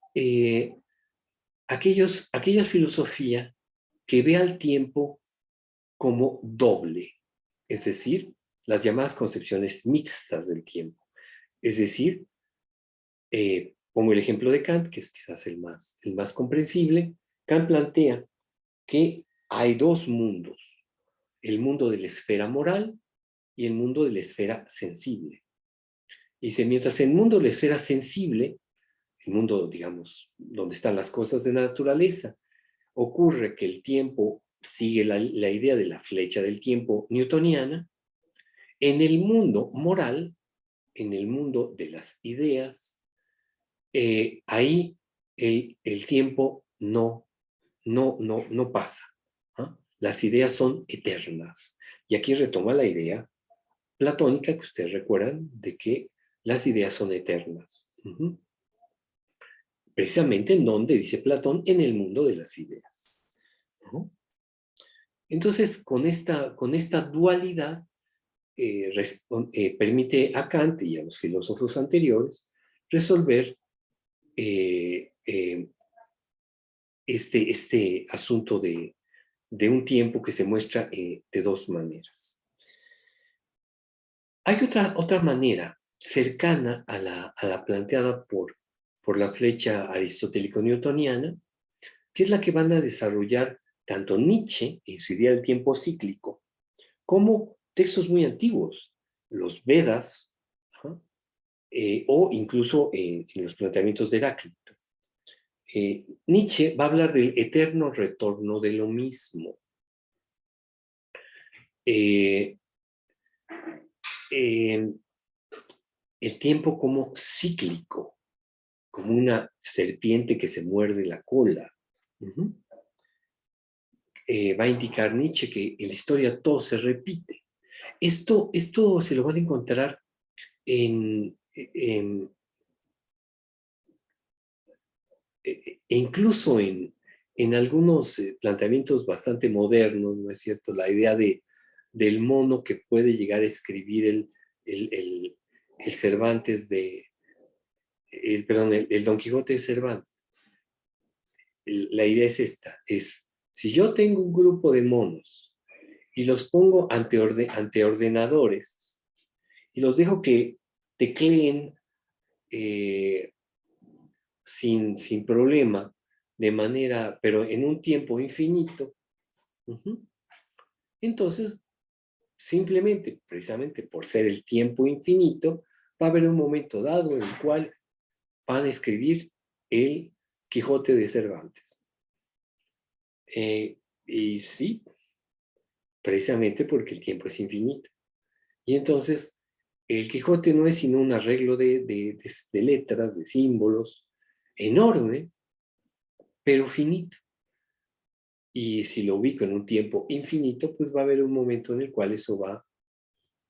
aquella filosofía que ve al tiempo como doble, es decir, las llamadas concepciones mixtas del tiempo. Es decir, pongo el ejemplo de Kant, que es quizás el más comprensible. Kant plantea que hay dos mundos, el mundo de la esfera moral y el mundo de la esfera sensible. Dice, mientras el mundo de la esfera sensible, el mundo, digamos, donde están las cosas de la naturaleza, ocurre que el tiempo sigue la idea de la flecha del tiempo newtoniana. En el mundo moral, en el mundo de las ideas, ahí el tiempo no pasa. ¿Ah? Las ideas son eternas. Y aquí retoma la idea platónica que ustedes recuerdan de que las ideas son eternas. Precisamente en donde dice Platón, en el mundo de las ideas. Entonces, con esta dualidad, permite a Kant y a los filósofos anteriores resolver este asunto de un tiempo que se muestra de dos maneras. Hay otra manera cercana a la planteada por la flecha aristotélico-newtoniana, que es la que van a desarrollar tanto Nietzsche en su idea del tiempo cíclico, como textos muy antiguos, los Vedas, o incluso en los planteamientos de Heráclito. Nietzsche va a hablar del eterno retorno de lo mismo. El tiempo como cíclico, como una serpiente que se muerde la cola. Va a indicar Nietzsche que en la historia todo se repite. Esto se lo van a encontrar incluso en algunos planteamientos bastante modernos, ¿no es cierto? La idea del mono que puede llegar a escribir el Cervantes el Don Quijote de Cervantes. La idea es esta, si yo tengo un grupo de monos y los pongo ante ordenadores y los dejo que tecleen sin problema, pero en un tiempo infinito, entonces, simplemente, precisamente por ser el tiempo infinito, va a haber un momento dado en el cual van a escribir el Quijote de Cervantes. Y sí, precisamente porque el tiempo es infinito. Y entonces, el Quijote no es sino un arreglo de letras, de símbolos, enorme, pero finito. Y si lo ubico en un tiempo infinito, pues va a haber un momento en el cual eso va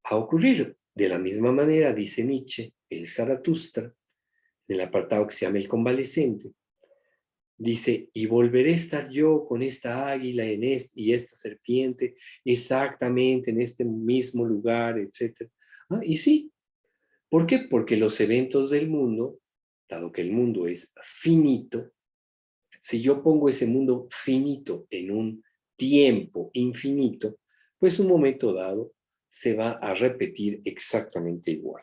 a ocurrir. De la misma manera, dice Nietzsche, el Zaratustra, en el apartado que se llama El Convaleciente, dice, y volveré a estar yo con esta águila y esta serpiente exactamente en este mismo lugar, etc. Y sí, ¿por qué? Porque los eventos del mundo, dado que el mundo es finito, si yo pongo ese mundo finito en un tiempo infinito, pues un momento dado se va a repetir exactamente igual.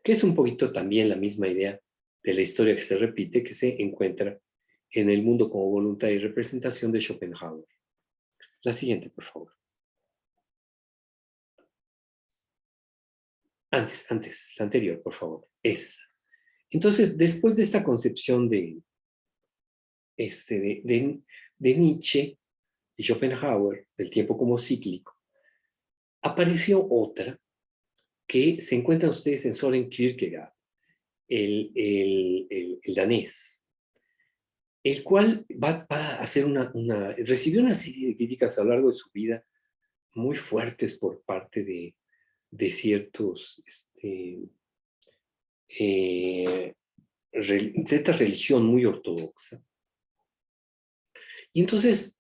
Que es un poquito también la misma idea de la historia que se repite, que se encuentra en El mundo como voluntad y representación de Schopenhauer. La siguiente, por favor. Antes, la anterior, por favor. Entonces, después de esta concepción de Nietzsche y Schopenhauer, del tiempo como cíclico, apareció otra que se encuentran ustedes en Søren Kierkegaard, el danés, el cual va a hacer recibió una serie de críticas a lo largo de su vida muy fuertes por parte de ciertos cierta religión muy ortodoxa. Y entonces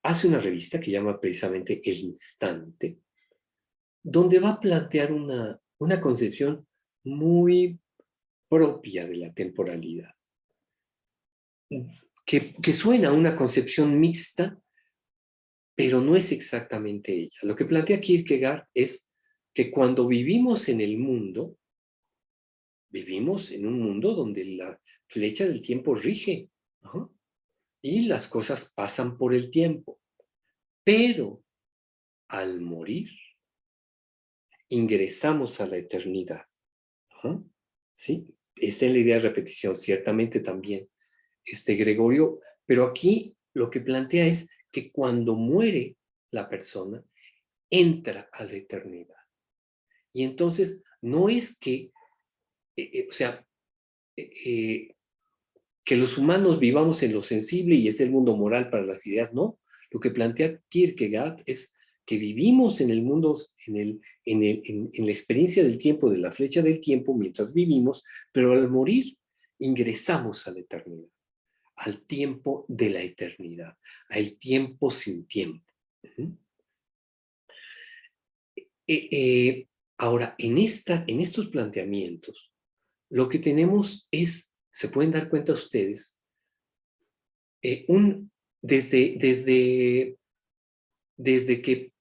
hace una revista que llama precisamente El Instante, donde va a plantear una concepción muy propia de la temporalidad, que suena a una concepción mixta, pero no es exactamente ella. Lo que plantea Kierkegaard es que cuando vivimos en el mundo, vivimos en un mundo donde la flecha del tiempo rige, y las cosas pasan por el tiempo, pero al morir ingresamos a la eternidad. ¿Sí? Esta es la idea de repetición, ciertamente también Gregorio, pero aquí lo que plantea es que cuando muere la persona, entra a la eternidad. Y entonces no es que, o sea, que los humanos vivamos en lo sensible y es el mundo moral para las ideas, no. Lo que plantea Kierkegaard es que vivimos en el mundo, en la experiencia del tiempo, de la flecha del tiempo, mientras vivimos, pero al morir ingresamos a la eternidad, al tiempo de la eternidad, al tiempo sin tiempo. Ahora, en estos planteamientos, lo que tenemos es, se pueden dar cuenta ustedes, desde que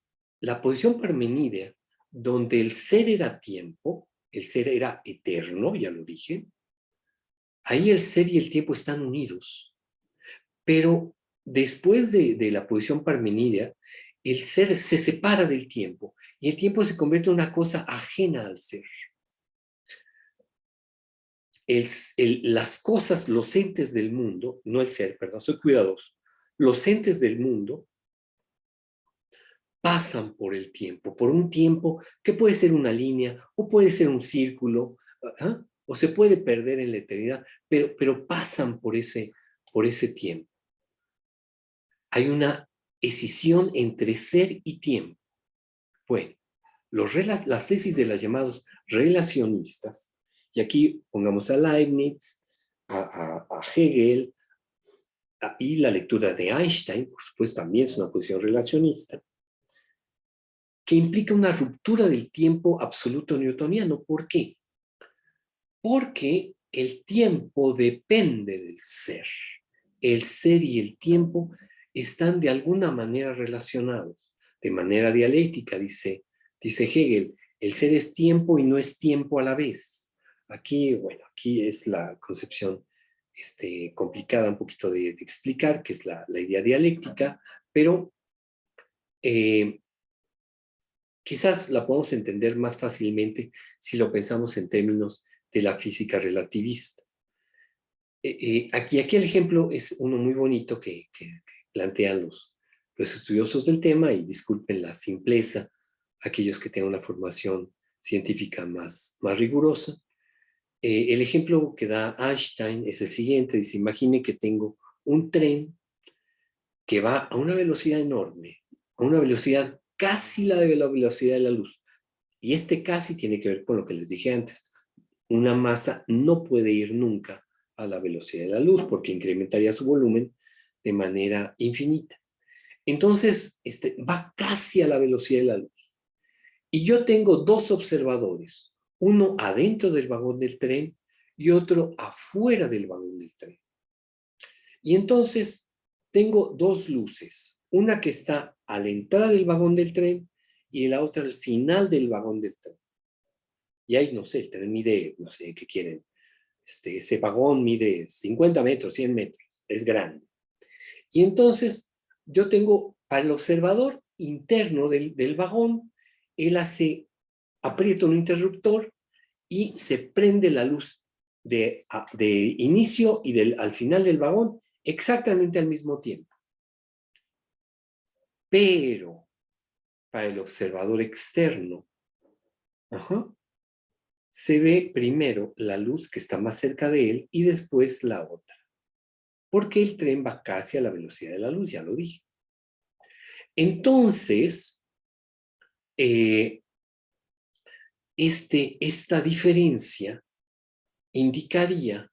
la posición parmenidea, donde el ser era tiempo, el ser era eterno y al origen, ahí el ser y el tiempo están unidos. Pero después de la posición parmenidea, el ser se separa del tiempo y el tiempo se convierte en una cosa ajena al ser. Las cosas, los entes del mundo, no el ser, perdón, soy cuidadoso, los entes del mundo pasan por el tiempo, por un tiempo que puede ser una línea o puede ser un círculo, ¿ah? O se puede perder en la eternidad, pero pasan por ese tiempo. Hay una escisión entre ser y tiempo. Bueno, las tesis de los llamados relacionistas, y aquí pongamos a Leibniz, a Hegel, y la lectura de Einstein, por supuesto, también es una posición relacionista, que implica una ruptura del tiempo absoluto newtoniano. ¿Por qué? Porque el tiempo depende del ser. El ser y el tiempo están de alguna manera relacionados, de manera dialéctica, dice Hegel. El ser es tiempo y no es tiempo a la vez. Aquí, bueno, aquí es la concepción complicada un poquito de explicar, que es la idea dialéctica, pero quizás la podemos entender más fácilmente si lo pensamos en términos de la física relativista. Aquí el ejemplo es uno muy bonito que plantean los estudiosos del tema, y disculpen la simpleza, aquellos que tengan una formación científica más rigurosa. El ejemplo que da Einstein es el siguiente, dice: imagine que tengo un tren que va a una velocidad enorme, a una velocidad casi la de la velocidad de la luz. Y casi tiene que ver con lo que les dije antes. Una masa no puede ir nunca a la velocidad de la luz porque incrementaría su volumen de manera infinita. Entonces, va casi a la velocidad de la luz. Y yo tengo dos observadores, uno adentro del vagón del tren y otro afuera del vagón del tren. Y entonces tengo dos luces, una que está a la entrada del vagón del tren y la otra al final del vagón del tren. Y ahí, no sé, el tren mide, no sé, ¿qué quieren? Ese vagón mide 50 metros, 100 metros, es grande. Y entonces yo tengo para el observador interno del vagón, él aprieta un interruptor y se prende la luz de inicio y al final del vagón exactamente al mismo tiempo. Pero para el observador externo, se ve primero la luz que está más cerca de él y después la otra. Porque el tren va casi a la velocidad de la luz, ya lo dije. Entonces, esta diferencia indicaría,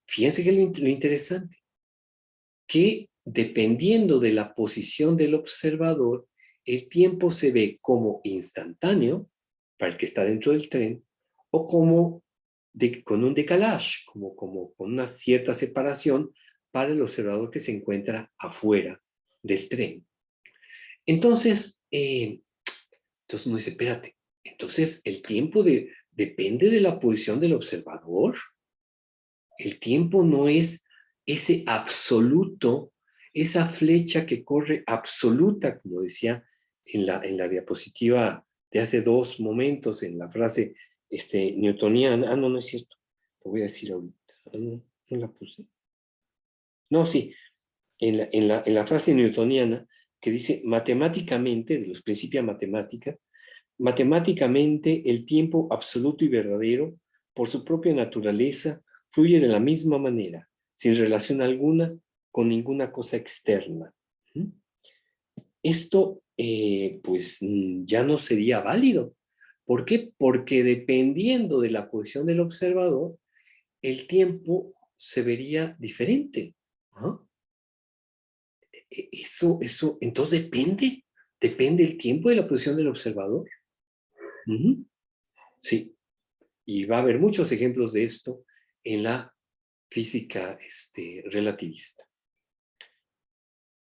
fíjense que lo interesante, que dependiendo de la posición del observador, el tiempo se ve como instantáneo para el que está dentro del tren o como con un decalage, como con una cierta separación para el observador que se encuentra afuera del tren. Entonces, uno dice: espérate, entonces el tiempo depende de la posición del observador. El tiempo no es ese absoluto, esa flecha que corre absoluta, como decía en la diapositiva de hace 2 momentos, en la frase newtoniana. No es cierto. Lo voy a decir ahorita. No la puse. No, sí. en la frase newtoniana que dice matemáticamente, de los Principia Mathematica, matemáticamente el tiempo absoluto y verdadero, por su propia naturaleza, fluye de la misma manera, sin relación alguna con ninguna cosa externa. Esto, pues, ya no sería válido. ¿Por qué? Porque dependiendo de la posición del observador, el tiempo se vería diferente. ¿Ah? Entonces depende el tiempo de la posición del observador. Sí, y va a haber muchos ejemplos de esto en la física relativista.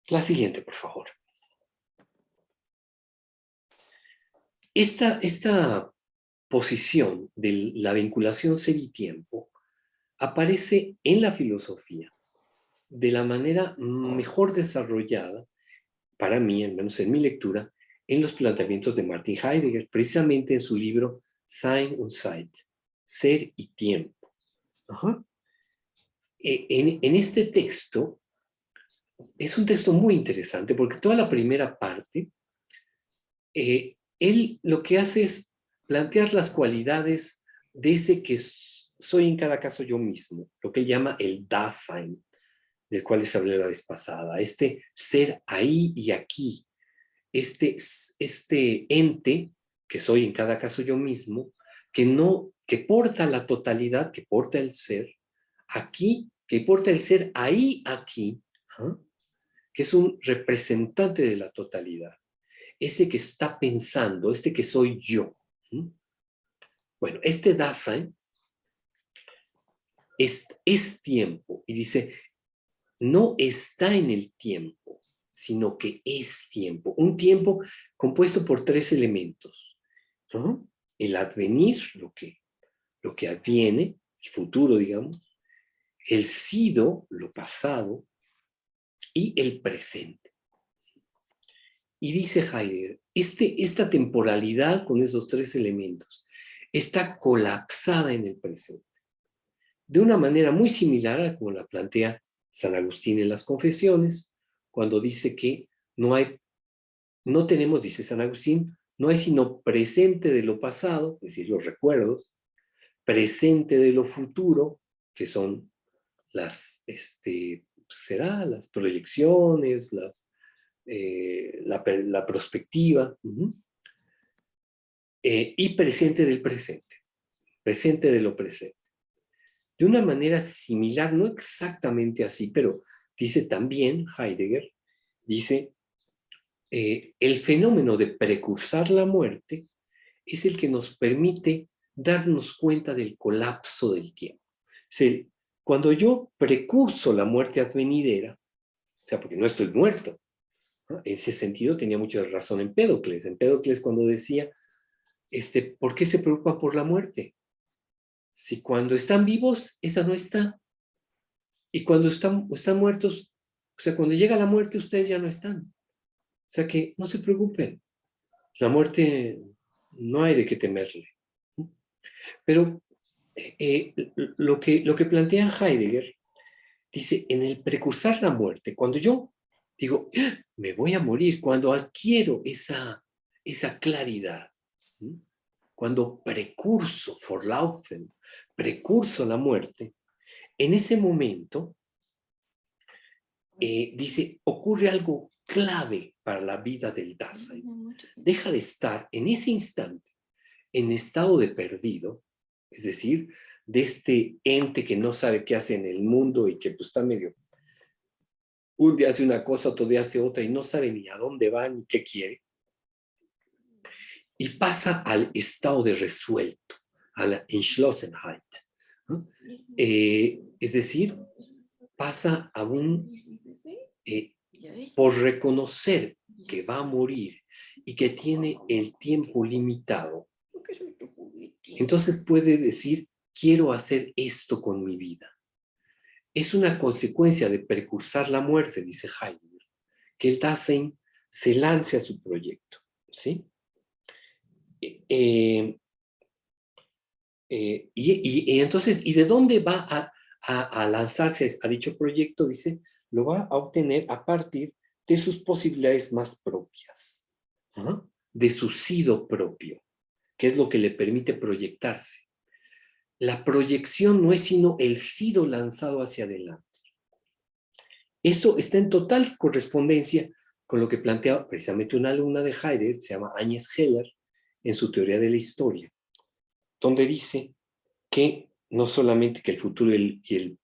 La siguiente, por favor. Esta posición de la vinculación ser y tiempo aparece en la filosofía de la manera mejor desarrollada, para mí, al menos en mi lectura, en los planteamientos de Martin Heidegger, precisamente en su libro Sein und Zeit, Ser y Tiempo. Ajá. En este texto, es un texto muy interesante porque toda la primera parte, él lo que hace es plantear las cualidades de ese que soy en cada caso yo mismo, lo que él llama el Dasein, del cual les hablé la vez pasada, este ser ahí y aquí, este ente que soy en cada caso yo mismo, que porta la totalidad, que porta el ser aquí, que porta el ser ahí, aquí, ¿ah? Que es un representante de la totalidad, ese que está pensando, este que soy yo. Bueno, este Dasein es tiempo, y dice, no está en el tiempo, sino que es tiempo. Un tiempo compuesto por tres elementos, ¿no? El advenir, lo que adviene, el futuro, digamos, el sido, lo pasado, y el presente. Y dice Heidegger, esta temporalidad con esos tres elementos está colapsada en el presente, de una manera muy similar a como la plantea San Agustín en las Confesiones, cuando dice que no tenemos, dice San Agustín, no hay sino presente de lo pasado, es decir, los recuerdos, presente de lo futuro, que son las proyecciones, la perspectiva, y presente del presente de lo presente. De una manera similar, no exactamente así, pero dice también Heidegger, dice, el fenómeno de precursar la muerte es el que nos permite darnos cuenta del colapso del tiempo. O sea, cuando yo precurso la muerte advenidera, o sea, porque no estoy muerto, ¿no? En ese sentido tenía mucha razón Empédocles cuando decía, ¿por qué se preocupan por la muerte? Si cuando están vivos, esa no está. Y cuando están muertos, o sea, cuando llega la muerte, ustedes ya no están. O sea que no se preocupen. La muerte no hay de qué temerle. Pero lo que plantea Heidegger, dice, en el precursar la muerte, cuando yo digo, me voy a morir, cuando adquiero esa claridad, cuando precurso, Vorlaufen, precurso la muerte, en ese momento, dice, ocurre algo clave para la vida del Dasein. Deja de estar en ese instante en estado de perdido, es decir, de este ente que no sabe qué hace en el mundo y que pues está medio, un día hace una cosa, otro día hace otra y no sabe ni a dónde va ni qué quiere, y pasa al estado de resuelto, a la Entschlossenheit, ¿no? Es decir, pasa a por reconocer que va a morir y que tiene el tiempo limitado, entonces puede decir, quiero hacer esto con mi vida. Es una consecuencia de precursar la muerte, dice Heidegger, que el Dasein se lance a su proyecto, ¿sí? Y entonces, ¿y de dónde va a lanzarse a dicho proyecto? Dice, lo va a obtener a partir de sus posibilidades más propias, ¿ah? De su sido propio, que es lo que le permite proyectarse. La proyección no es sino el sido lanzado hacia adelante. Eso está en total correspondencia con lo que plantea precisamente una alumna de Heidegger, se llama Agnes Heller, en su teoría de la historia, donde dice que no solamente que el futuro y el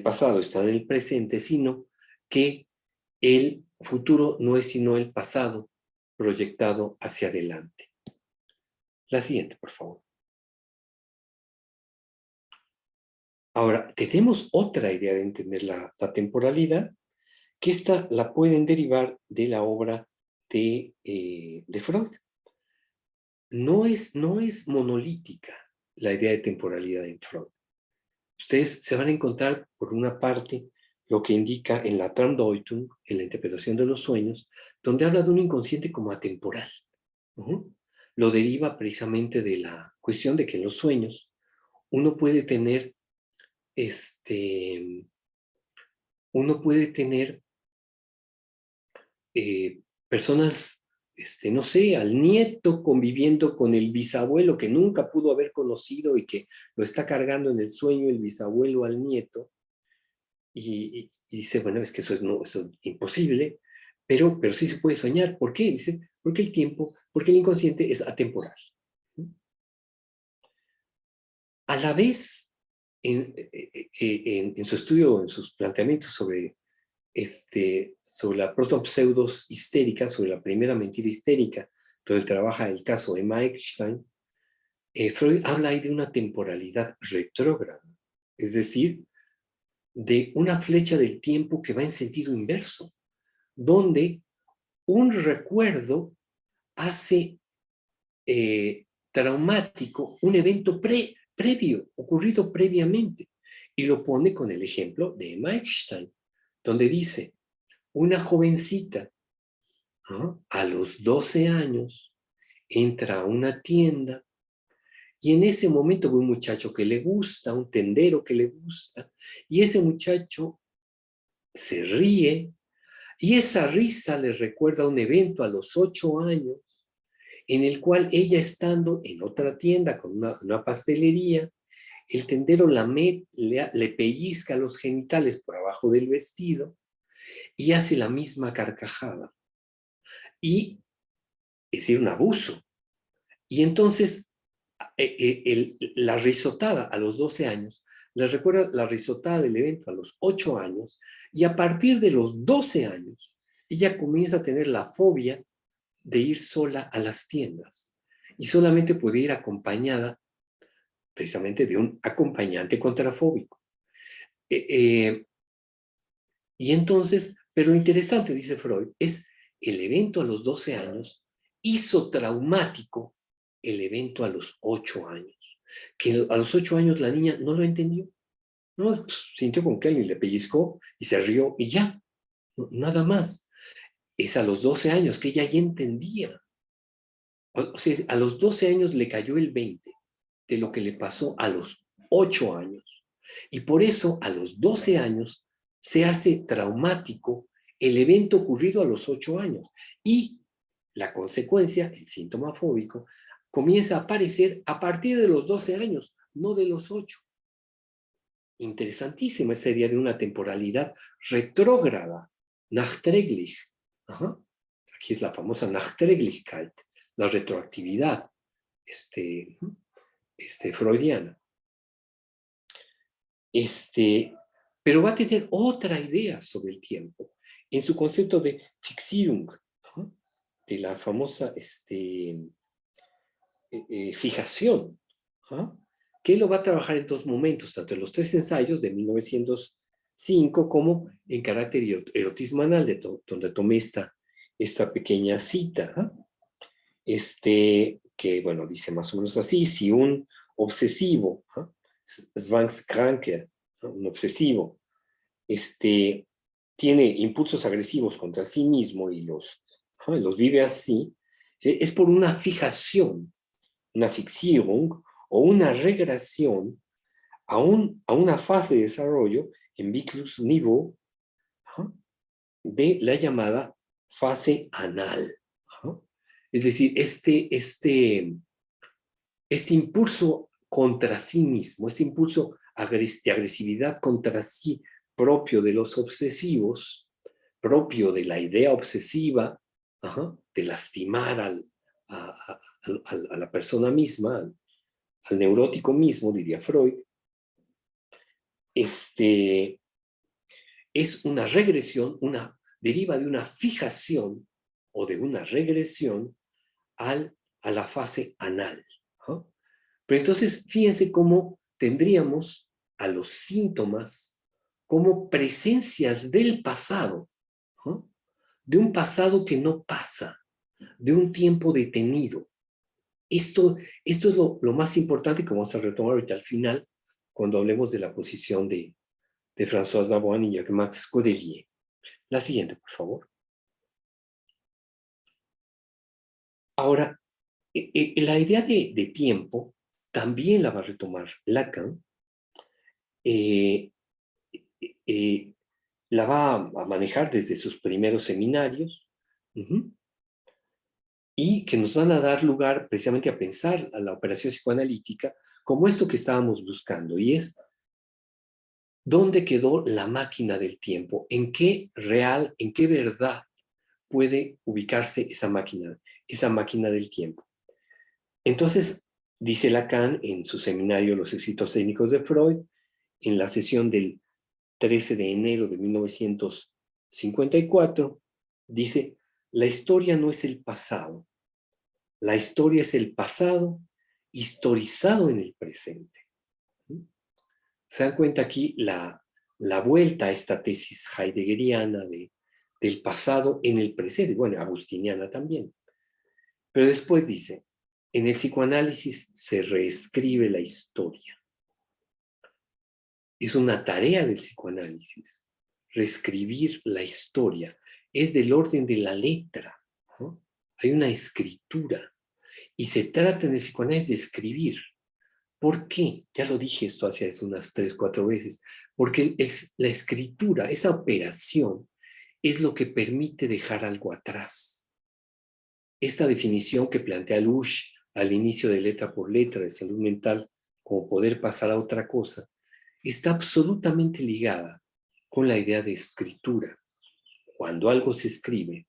pasado están en el presente, sino que el futuro no es sino el pasado proyectado hacia adelante. La siguiente, por favor. Ahora, tenemos otra idea de entender la temporalidad, que esta la pueden derivar de la obra de Freud. No es monolítica la idea de temporalidad en Freud. Ustedes se van a encontrar, por una parte, lo que indica en la Traumdeutung, en la interpretación de los sueños, donde habla de un inconsciente como atemporal. Lo deriva precisamente de la cuestión de que en los sueños uno puede tener personas, no sé, al nieto conviviendo con el bisabuelo que nunca pudo haber conocido y que lo está cargando en el sueño el bisabuelo al nieto, y dice, bueno, es que eso es imposible, pero sí se puede soñar. ¿Por qué? Dice, porque el inconsciente es atemporal. A la vez, en su estudio, en sus planteamientos sobre la protopseudos histérica, sobre la primera mentira histérica, donde trabaja el caso Emma Eckstein, Freud habla ahí de una temporalidad retrógrada, es decir, de una flecha del tiempo que va en sentido inverso, donde un recuerdo hace traumático un evento previo, ocurrido previamente, y lo pone con el ejemplo de Emma Eckstein, donde dice, una jovencita, ¿no?, a los 12 años entra a una tienda y en ese momento ve un muchacho que le gusta, un tendero que le gusta, y ese muchacho se ríe, y esa risa le recuerda un evento a los 8 años en el cual ella, estando en otra tienda con una pastelería, el tendero le pellizca los genitales por abajo del vestido y hace la misma carcajada. Y es decir, un abuso. Y entonces la risotada a los 12 años le recuerda la risotada del evento a los 8 años, y a partir de los 12 años ella comienza a tener la fobia de ir sola a las tiendas, y solamente puede ir acompañada precisamente de un acompañante contrafóbico. Y entonces, pero lo interesante, dice Freud, es el evento a los 12 años hizo traumático el evento a los 8 años, que a los 8 años la niña no lo entendió, no, sintió con que alguien le pellizcó y se rió y ya, nada más. Es a los 12 años que ella ya entendía. O sea, a los 12 años le cayó el 20 de lo que le pasó a los 8 años. Y por eso a los 12 años se hace traumático el evento ocurrido a los 8 años. Y la consecuencia, el síntoma fóbico, comienza a aparecer a partir de los 12 años, no de los 8. Interesantísima esa idea de una temporalidad retrógrada, nachträglich. Aquí es la famosa Nachträglichkeit, la retroactividad freudiana. Pero va a tener otra idea sobre el tiempo, en su concepto de Fixierung, de la famosa fijación, que él lo va a trabajar en 2 momentos, tanto en los 3 ensayos de 1905 como en Carácter y erotismo anal, donde tomé esta pequeña cita, que, bueno, dice más o menos así: si un obsesivo, Zwangskranke, un obsesivo, tiene impulsos agresivos contra sí mismo y los vive así, es por una fijación, una Fixierung o una regresión a una fase de desarrollo en Viclus Niveau, de la llamada fase anal. Es decir, este impulso contra sí mismo, este impulso de agresividad contra sí propio de los obsesivos, propio de la idea obsesiva, de lastimar a la persona misma, al neurótico mismo, diría Freud, es una regresión, deriva de una fijación o de una regresión a la fase anal. Pero entonces, fíjense cómo tendríamos a los síntomas como presencias del pasado, de un pasado que no pasa, de un tiempo detenido. Esto es lo más importante que vamos a retomar ahorita al final, cuando hablemos de la posición de François Daboin y Jacques-Max Codelier. La siguiente, por favor. Ahora, la idea de tiempo también la va a retomar Lacan. La va a manejar desde sus primeros seminarios, y que nos van a dar lugar precisamente a pensar a la operación psicoanalítica como esto que estábamos buscando, y es ¿dónde quedó la máquina del tiempo? ¿En qué real, en qué verdad puede ubicarse esa máquina del tiempo? Entonces, dice Lacan en su seminario Los escritos técnicos de Freud, en la sesión del 13 de enero de 1954, dice, la historia no es el pasado, la historia es el pasado historizado en el presente. Se dan cuenta aquí la vuelta a esta tesis heideggeriana del pasado en el presente, bueno, agustiniana también. Pero después dice, en el psicoanálisis se reescribe la historia. Es una tarea del psicoanálisis, reescribir la historia. Es del orden de la letra, ¿no? Hay una escritura. Y se trata en el psicoanálisis de escribir. ¿Por qué? Ya lo dije esto hace unas 3, 4 veces. Porque la escritura, esa operación, es lo que permite dejar algo atrás. Esta definición que plantea Lush al inicio de Letra por Letra de salud mental, como poder pasar a otra cosa, está absolutamente ligada con la idea de escritura. Cuando algo se escribe,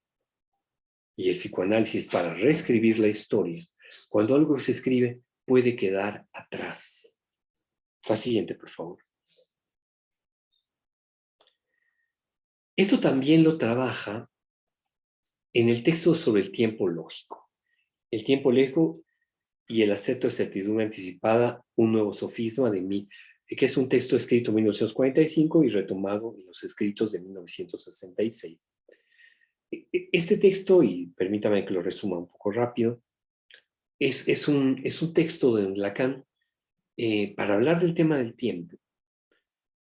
y el psicoanálisis para reescribir la historia, cuando algo se escribe puede quedar atrás. La siguiente, por favor. Esto también lo trabaja en el texto sobre el tiempo lógico. El tiempo lógico y el acepto de certidumbre anticipada, un nuevo sofisma de mí, que es un texto escrito en 1945 y retomado en los escritos de 1966. Este texto, y permítame que lo resuma un poco rápido, es un texto de Lacan para hablar del tema del tiempo.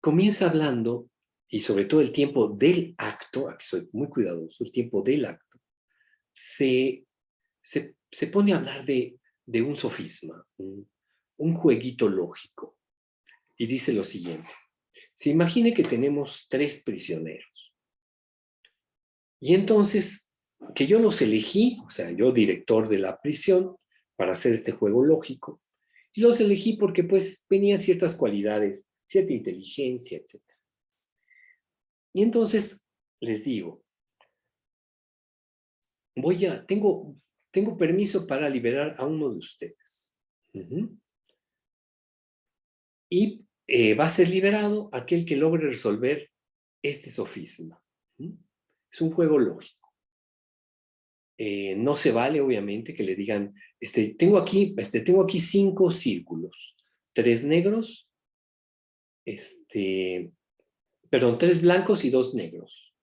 Comienza hablando, y sobre todo el tiempo del acto, aquí soy muy cuidadoso, el tiempo del acto, se pone a hablar de un sofisma, un jueguito lógico, y dice lo siguiente. Se imagine que tenemos 3 prisioneros, y entonces que yo los elegí, o sea, yo director de la prisión, para hacer este juego lógico, y los elegí porque pues venían ciertas cualidades, cierta inteligencia, etc. Y entonces les digo, tengo permiso para liberar a uno de ustedes. Y va a ser liberado aquel que logre resolver este sofisma. Es un juego lógico. No se vale, obviamente, que le digan, tengo aquí 5 círculos, 3 negros, 3 blancos y 2 negros.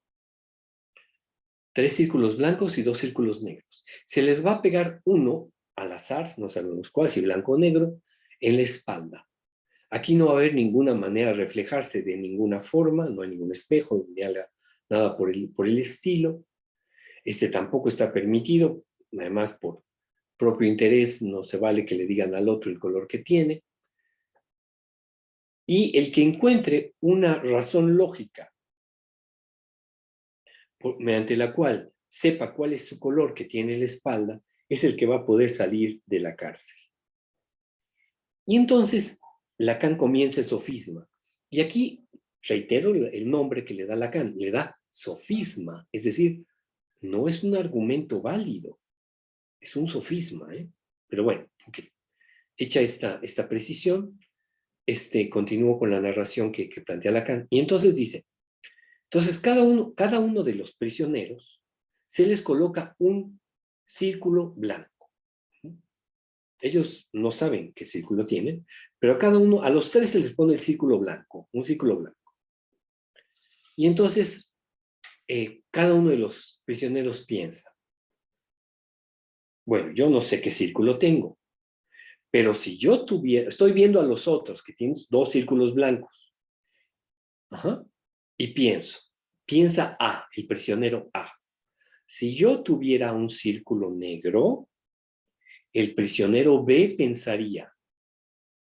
3 círculos blancos y 2 círculos negros. Se les va a pegar uno al azar, no sabemos cuál, si blanco o negro, en la espalda. Aquí no va a haber ninguna manera de reflejarse de ninguna forma, no hay ningún espejo, ni nada por el estilo. Tampoco está permitido, además por propio interés, no se vale que le digan al otro el color que tiene. Y el que encuentre una razón lógica mediante la cual sepa cuál es su color que tiene en la espalda, es el que va a poder salir de la cárcel. Y entonces Lacan comienza el sofisma. Y aquí reitero el nombre que le da Lacan, le da sofisma, es decir, no es un argumento válido, es un sofisma, ¿eh? Pero bueno, okay. Hecha esta precisión, continúo con la narración que plantea Lacan. Y entonces dice, entonces cada uno de los prisioneros se les coloca un círculo blanco. Ellos no saben qué círculo tienen, pero a los tres se les pone el círculo blanco, un círculo blanco. Y entonces cada uno de los prisioneros piensa, bueno, yo no sé qué círculo tengo, pero si yo estoy viendo a los otros que tienen dos círculos blancos, y piensa A, el prisionero A. Si yo tuviera un círculo negro, el prisionero B pensaría,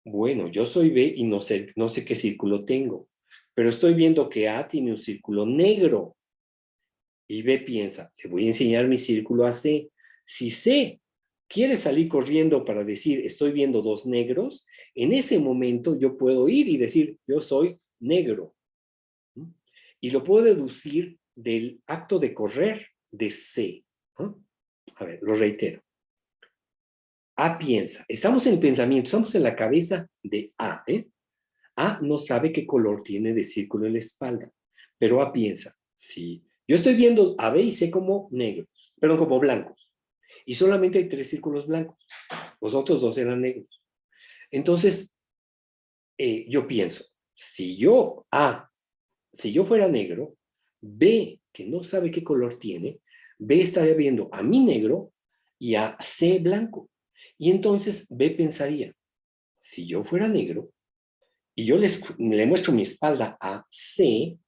bueno, yo soy B y no sé qué círculo tengo, pero estoy viendo que A tiene un círculo negro. Y B piensa, le voy a enseñar mi círculo a C. Si C quiere salir corriendo para decir, estoy viendo dos negros, en ese momento yo puedo ir y decir, yo soy negro. Y lo puedo deducir del acto de correr de C. A ver, lo reitero. A piensa, estamos en el pensamiento, estamos en la cabeza de A. A no sabe qué color tiene de círculo en la espalda, pero A piensa, sí, yo estoy viendo a B y C como negros, perdón, como blancos, y solamente hay 3 círculos blancos, los otros 2 eran negros. Entonces, yo pienso, si yo fuera negro, B, que no sabe qué color tiene, B estaría viendo a mí negro y a C blanco. Y entonces B pensaría, si yo fuera negro y yo le muestro mi espalda a C,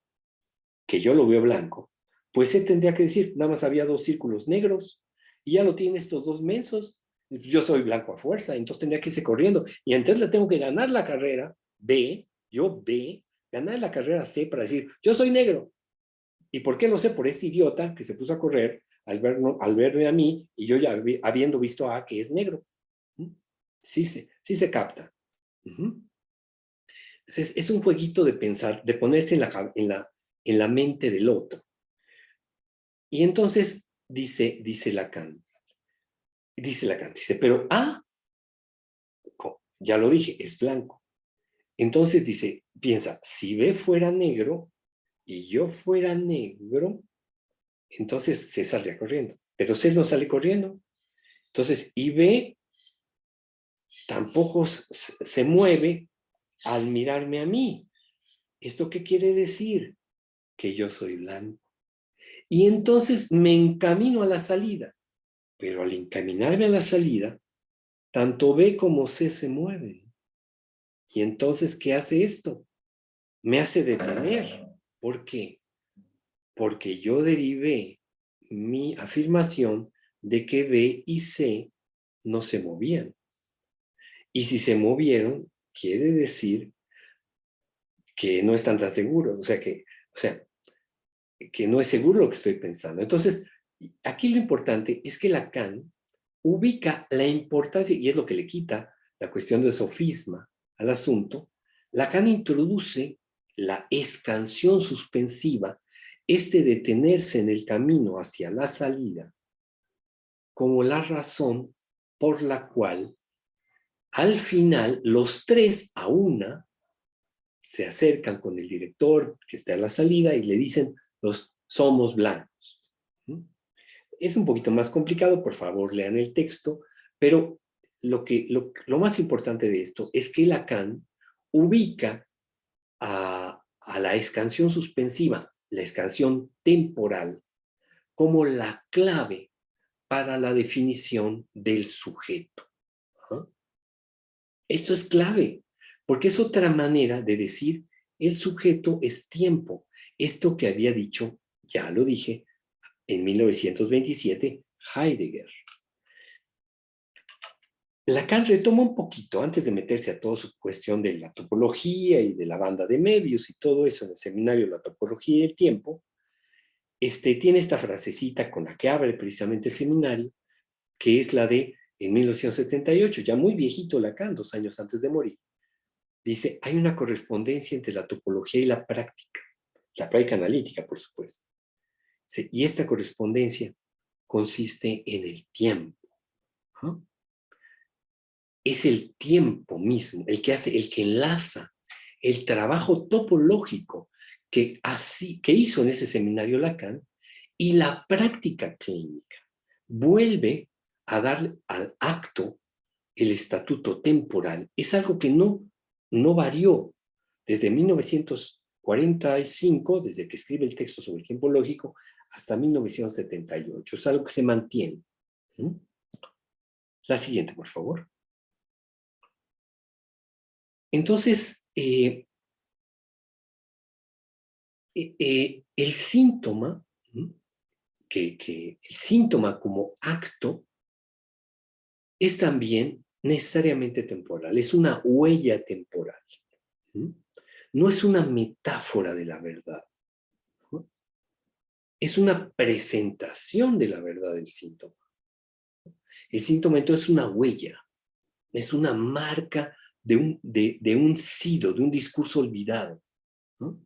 que yo lo veo blanco, pues C tendría que decir, nada más había 2 círculos negros y ya lo tiene estos 2 mensos. Yo soy blanco a fuerza, entonces tendría que irse corriendo. Y entonces le tengo que ganar la carrera B, ganar la carrera C para decir, yo soy negro. ¿Y por qué lo sé? Por este idiota que se puso a correr al verme a mí y yo ya habiendo visto a que es negro. Sí se capta. Entonces, es un jueguito de pensar, de ponerse en la mente del otro. Y entonces dice Lacan, pero ya lo dije, es blanco. Entonces piensa, si B fuera negro y yo fuera negro, entonces C saldría corriendo. Pero C no sale corriendo. Entonces, y B tampoco se mueve al mirarme a mí. ¿Esto qué quiere decir? Que yo soy blanco. Y entonces me encamino a la salida. Pero al encaminarme a la salida, tanto B como C se mueven. Y entonces, ¿qué hace esto? Me hace detener. ¿Por qué? Porque yo derivé mi afirmación de que B y C no se movían. Y si se movieron, quiere decir que no están tan seguros. O sea, que no es seguro lo que estoy pensando. Entonces, aquí lo importante es que Lacan ubica la importancia, y es lo que le quita la cuestión de sofisma al asunto. Lacan introduce la escansión suspensiva, detenerse en el camino hacia la salida, como la razón por la cual al final los 3 a una se acercan con el director que está a la salida y le dicen, somos blancos. Es un poquito más complicado, por favor lean el texto, pero lo más importante de esto es que Lacan ubica a la escansión suspensiva, la escansión temporal, como la clave para la definición del sujeto. Esto es clave, porque es otra manera de decir el sujeto es tiempo. Esto que había dicho, ya lo dije, en 1927, Heidegger. Lacan retoma un poquito, antes de meterse a toda su cuestión de la topología y de la banda de Möbius y todo eso en el seminario La topología y el tiempo, tiene esta frasecita con la que abre precisamente el seminario, que es la de, en 1978, ya muy viejito Lacan, 2 años antes de morir, dice, hay una correspondencia entre la topología y la práctica analítica, por supuesto. Y esta correspondencia consiste en el tiempo. ¿No? Es el tiempo mismo el que enlaza el trabajo topológico que hizo en ese seminario Lacan y la práctica clínica. Vuelve a dar al acto el estatuto temporal. Es algo que no varió desde 1945, desde que escribe el texto sobre el tiempo lógico, hasta 1978. Es algo que se mantiene. La siguiente, por favor. Entonces, el síntoma, el síntoma como acto, es también necesariamente temporal, es una huella temporal. No es una metáfora de la verdad. Es una presentación de la verdad del síntoma. El síntoma entonces es una huella, es una marca de un sido, de un discurso olvidado, ¿no?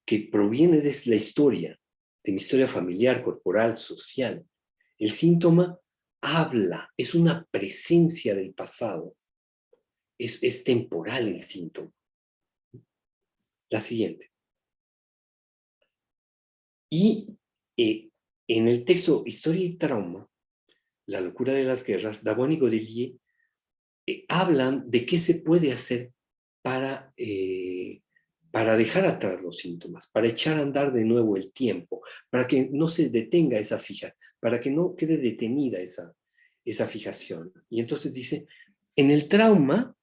Que proviene de la historia, de mi historia familiar, corporal, social. El síntoma habla, es una presencia del pasado, es temporal el síntoma. La siguiente. Y en el texto Historia y Trauma, La locura de las guerras, Davoine y Godelier hablan de qué se puede hacer para dejar atrás los síntomas, para echar a andar de nuevo el tiempo, para que no se detenga esa para que no quede detenida esa fijación. Y entonces dice, en el trauma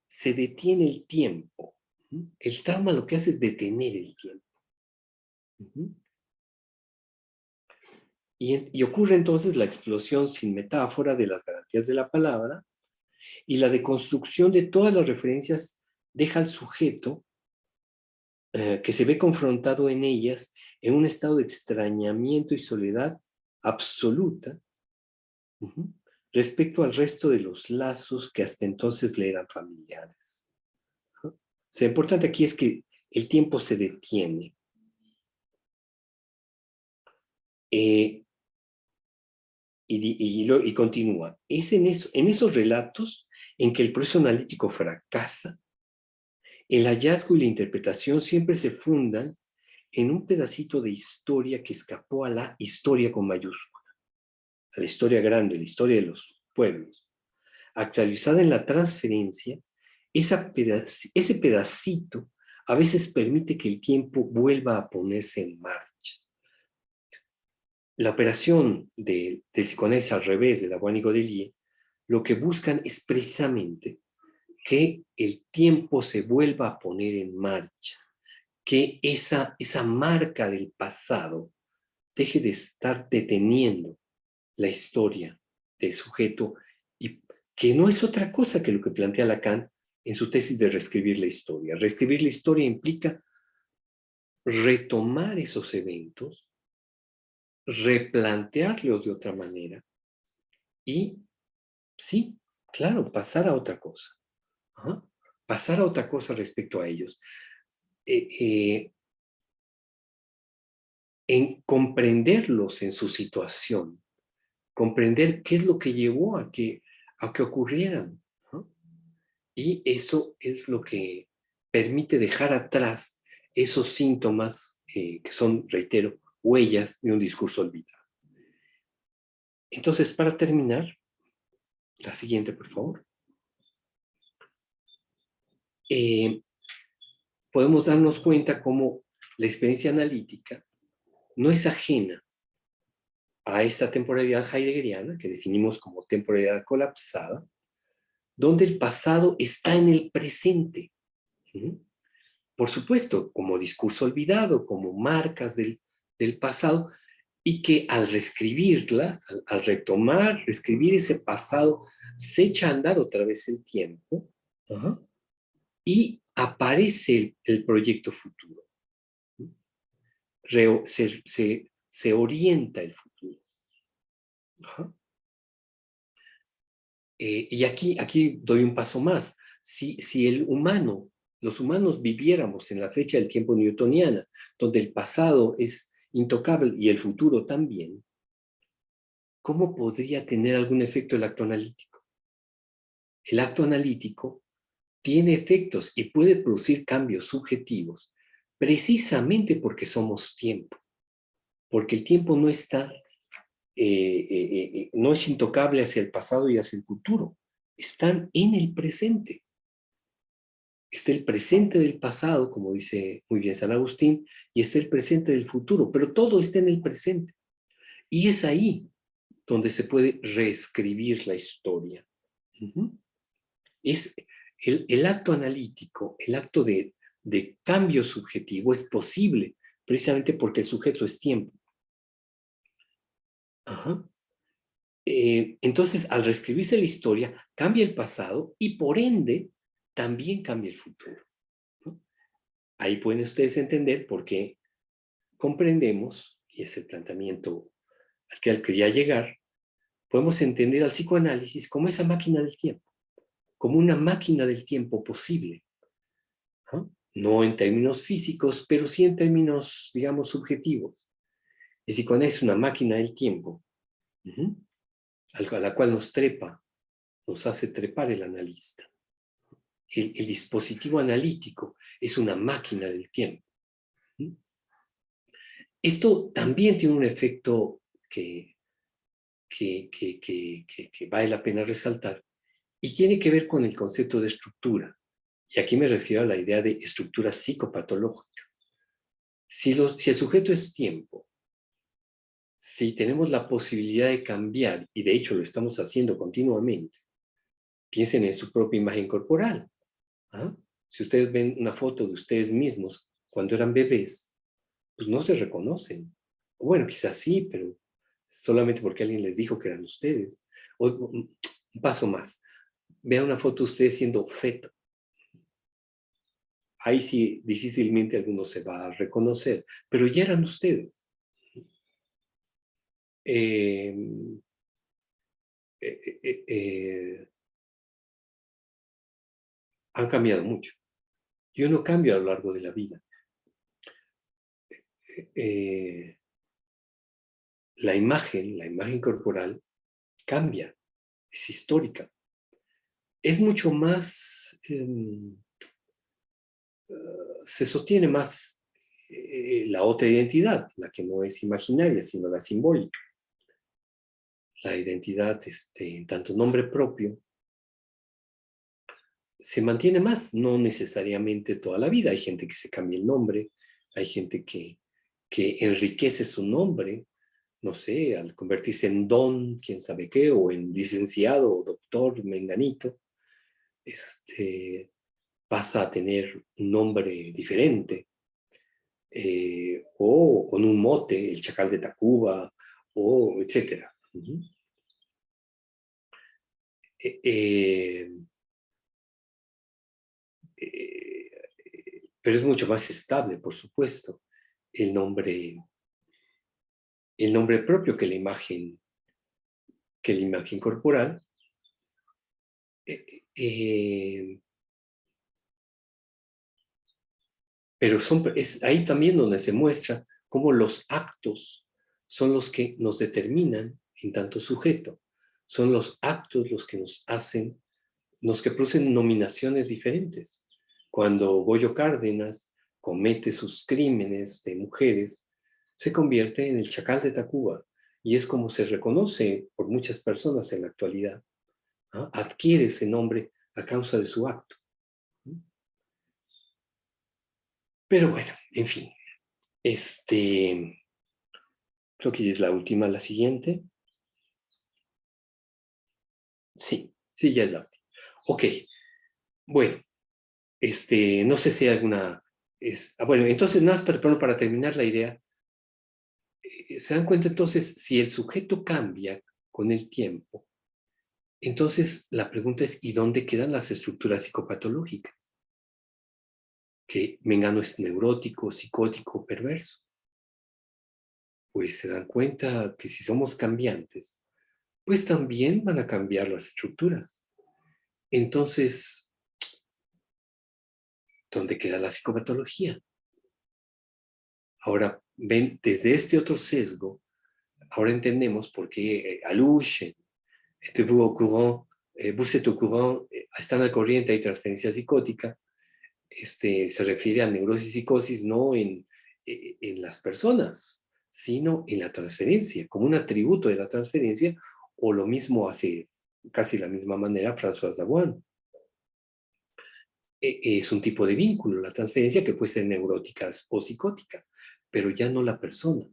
se detiene el tiempo. El trauma lo que hace es detener el tiempo. Y ocurre entonces la explosión sin metáfora de las garantías de la palabra, y la deconstrucción de todas las referencias deja al sujeto que se ve confrontado en ellas en un estado de extrañamiento y soledad absoluta respecto al resto de los lazos que hasta entonces le eran familiares. O sea, lo importante aquí es que el tiempo se detiene. Y continúa. Es en esos relatos en que el proceso analítico fracasa. El hallazgo y la interpretación siempre se fundan en un pedacito de historia que escapó a la historia con mayúscula, a la historia grande, la historia de los pueblos. Actualizada en la transferencia, ese pedacito a veces permite que el tiempo vuelva a ponerse en marcha. La operación del psicoanálisis al revés de Davoine y Godelier, lo que buscan es precisamente que el tiempo se vuelva a poner en marcha, que esa marca del pasado deje de estar deteniendo la historia del sujeto, y que no es otra cosa que lo que plantea Lacan en su tesis de reescribir la historia. Reescribir la historia implica retomar esos eventos, replantearlos de otra manera y, sí, claro, pasar a otra cosa. Pasar a otra cosa respecto a ellos. En comprenderlos en su situación, comprender qué es lo que llevó a que ocurrieran, ¿no? Y eso es lo que permite dejar atrás esos síntomas que son, reitero, huellas de un discurso olvidado. Entonces, para terminar, la siguiente, por favor. Podemos darnos cuenta cómo la experiencia analítica no es ajena a esta temporalidad heideggeriana, que definimos como temporalidad colapsada, donde el pasado está en el presente. Por supuesto, como discurso olvidado, como marcas del pasado, y que al reescribirlas, al retomar, reescribir ese pasado se echa a andar otra vez el tiempo, ajá, y aparece el proyecto futuro. Se orienta el futuro. Ajá. Y aquí doy un paso más. Si los humanos viviéramos en la flecha del tiempo newtoniana, donde el pasado es intocable y el futuro también, ¿cómo podría tener algún efecto el acto analítico? El acto analítico tiene efectos y puede producir cambios subjetivos precisamente porque somos tiempo, porque el tiempo no está, no es intocable hacia el pasado y hacia el futuro, están en el presente. Está el presente del pasado, como dice muy bien San Agustín, y está el presente del futuro, pero todo está en el presente. Y es ahí donde se puede reescribir la historia. Es el acto analítico, el acto de cambio subjetivo es posible precisamente porque el sujeto es tiempo. Ajá. Entonces, al reescribirse la historia, cambia el pasado y por ende también cambia el futuro, ¿no? Ahí pueden ustedes entender por qué comprendemos, y es el planteamiento al que quería llegar, podemos entender al psicoanálisis como esa máquina del tiempo, como una máquina del tiempo posible, ¿no? No en términos físicos, pero sí en términos, digamos, subjetivos. El psicoanálisis es una máquina del tiempo, a la cual nos hace trepar el analista. El dispositivo analítico es una máquina del tiempo. Esto también tiene un efecto que vale la pena resaltar y tiene que ver con el concepto de estructura. Y aquí me refiero a la idea de estructura psicopatológica. Si el sujeto es tiempo, si tenemos la posibilidad de cambiar, y de hecho lo estamos haciendo continuamente, piensen en su propia imagen corporal. ¿Ah? Si ustedes ven una foto de ustedes mismos cuando eran bebés, pues no se reconocen. O bueno, quizás sí, pero solamente porque alguien les dijo que eran ustedes. O un paso más. Vean una foto de ustedes siendo feto. Ahí sí difícilmente alguno se va a reconocer, pero ya eran ustedes. Han cambiado mucho. Y uno cambia a lo largo de la vida. La imagen corporal cambia, es histórica. Es mucho más, se sostiene más la otra identidad, la que no es imaginaria, sino la simbólica. La identidad, en tanto nombre propio, se mantiene más, no necesariamente toda la vida. Hay gente que se cambia el nombre, hay gente que enriquece su nombre, no sé, al convertirse en don, quién sabe qué, o en licenciado o doctor, menganito, pasa a tener un nombre diferente, o con un mote, el Chacal de Tacuba, o etcétera. Pero es mucho más estable, por supuesto, el nombre propio que la imagen corporal. Pero es ahí también donde se muestra cómo los actos son los que nos determinan en tanto sujeto. Son los actos los que nos hacen, los que producen nominaciones diferentes. Cuando Goyo Cárdenas comete sus crímenes de mujeres, se convierte en el Chacal de Tacuba, y es como se reconoce por muchas personas en la actualidad, ¿no? Adquiere ese nombre a causa de su acto. Pero bueno, en fin, creo que es la última, la siguiente. Sí, ya es la última. Ok, bueno, no sé si hay alguna... bueno, entonces nada más para terminar la idea, se dan cuenta entonces, si el sujeto cambia con el tiempo, Entonces, la pregunta es, ¿y dónde quedan las estructuras psicopatológicas? Que Mengano es neurótico, psicótico, perverso. Pues se dan cuenta que si somos cambiantes, pues también van a cambiar las estructuras. Entonces, ¿dónde queda la psicopatología? Ahora, ven, desde este otro sesgo, ahora entendemos por qué Aluche, êtes-vous au courant, vous êtes au courant, están al corriente, hay transferencia psicótica, se refiere a neurosis y psicosis no en las personas, sino en la transferencia, como un atributo de la transferencia, o lo mismo hace casi la misma manera François Dawan. Es un tipo de vínculo, la transferencia, que puede ser neurótica o psicótica, pero ya no la persona.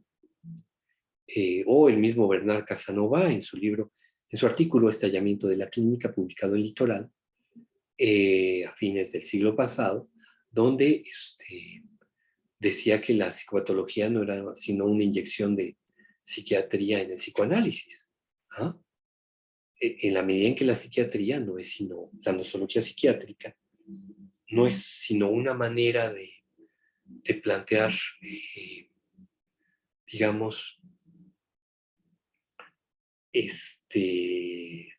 O el mismo Bernard Casanova en su libro, en su artículo Estallamiento de la Clínica, publicado en Litoral, a fines del siglo pasado, donde decía que la psicopatología no era sino una inyección de psiquiatría en el psicoanálisis. ¿Ah? En la medida en que la psiquiatría no es sino, la nosología psiquiátrica, no es sino una manera de plantear, digamos, eh,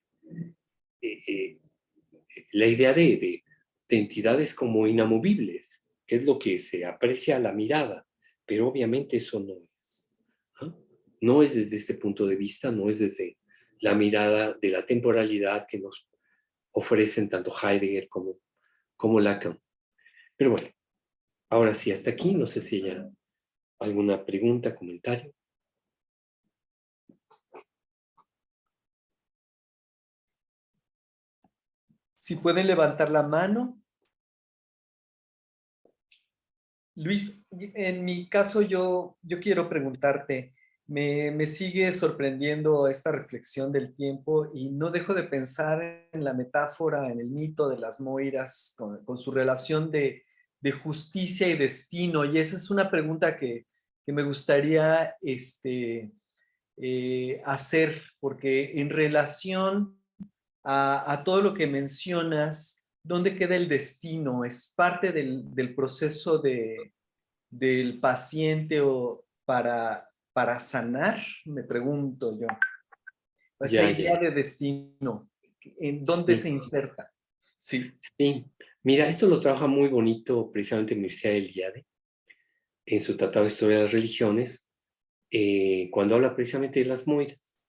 la idea de entidades como inamovibles, que es lo que se aprecia a la mirada, pero obviamente eso no es. ¿Ah? No es desde este punto de vista, no es desde la mirada de la temporalidad que nos ofrecen tanto Heidegger como Lacan. Pero bueno, ahora sí, hasta aquí, no sé si hay alguna pregunta, comentario.
Si pueden levantar la mano. Luis, en mi caso yo quiero preguntarte, me sigue sorprendiendo esta reflexión del tiempo y no dejo de pensar en la metáfora, en el mito de las Moiras, con su relación de justicia y destino. Y esa es una pregunta que me gustaría hacer, porque en relación a todo lo que mencionas, ¿dónde queda el destino? ¿Es parte del proceso del paciente o para sanar? Me pregunto yo. Esa
Ya, ya,
idea de destino, ¿en dónde se
sí,
inserta? Sí.
sí. Mira, esto lo trabaja muy bonito precisamente Mircea Eliade en su Tratado de Historia de las Religiones, cuando habla precisamente de las moiras.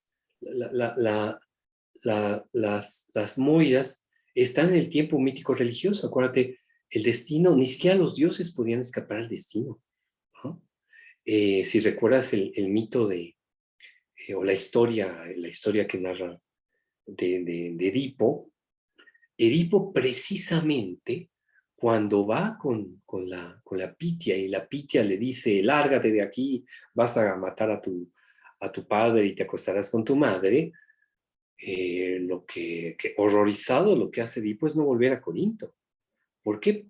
Las moiras están en el tiempo mítico religioso. Acuérdate, el destino, ni siquiera los dioses podían escapar al destino, ¿no? Si recuerdas el mito o la historia que narra de Edipo, Edipo precisamente cuando va con la Pitia y la Pitia le dice, lárgate de aquí, vas a matar a tu padre y te acostarás con tu madre, lo que horrorizado lo que hace Edipo es no volver a Corinto. ¿Por qué?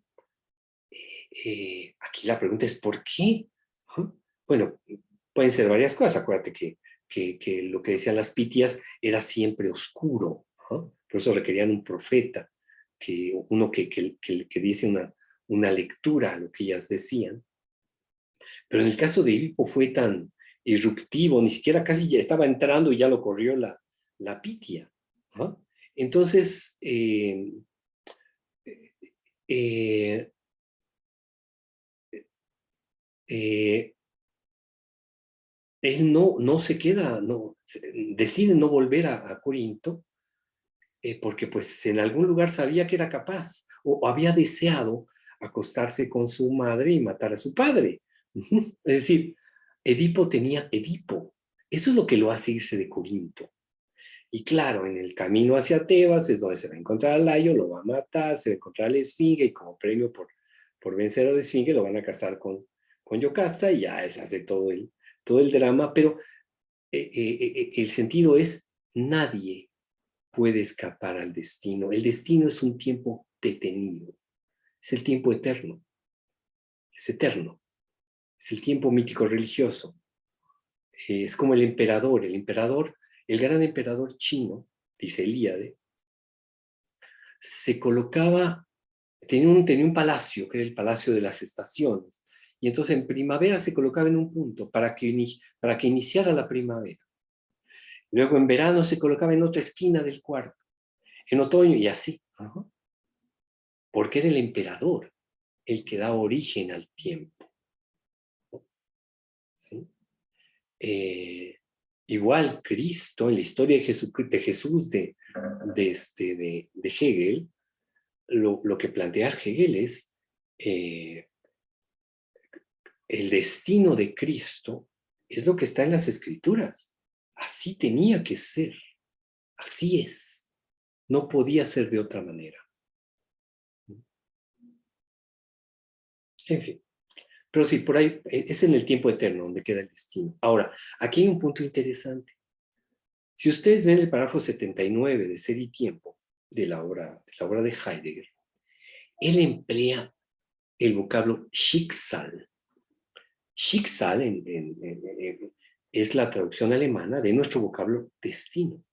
Aquí la pregunta es ¿por qué? ¿Ah? Bueno, pueden ser varias cosas. Acuérdate que lo que decían las Pitias era siempre oscuro. ¿Ah? Por eso requerían un profeta, uno que diese una lectura a lo que ellas decían. Pero en el caso de Edipo fue tan irruptivo, ni siquiera casi ya estaba entrando y ya lo corrió la Pitia. ¿Ah? Entonces, eh, eh, él no se queda, decide no volver a Corinto, porque pues en algún lugar sabía que era capaz o había deseado acostarse con su madre y matar a su padre. Es decir, Edipo tenía Edipo. Eso es lo que lo hace irse de Corinto. Y claro, en el camino hacia Tebas es donde se va a encontrar a Layo, lo va a matar, se va a encontrar a la Esfinge y como premio por vencer a la Esfinge lo van a casar con Yocasta y ya se hace todo el drama, pero el sentido es nadie puede escapar al destino. El destino es un tiempo detenido, es el tiempo eterno, es eterno, es el tiempo mítico religioso. Es como el emperador, el gran emperador chino, dice Elíade, se colocaba, tenía un palacio, que era el Palacio de las Estaciones, y entonces en primavera se colocaba en un punto para que iniciara la primavera. Luego en verano se colocaba en otra esquina del cuarto, en otoño y así. Ajá. Porque era el emperador el que da origen al tiempo. ¿Sí? Igual Cristo, en la historia de Jesús de Hegel, lo que plantea Hegel es el destino de Cristo es lo que está en las Escrituras. Así tenía que ser. Así es. No podía ser de otra manera. En fin. Pero sí, por ahí es en el tiempo eterno donde queda el destino. Ahora, aquí hay un punto interesante. Si ustedes ven el párrafo 79 de Ser y Tiempo, de la obra de Heidegger, él emplea el vocablo Schicksal. Schicksal es la traducción alemana de nuestro vocablo destino.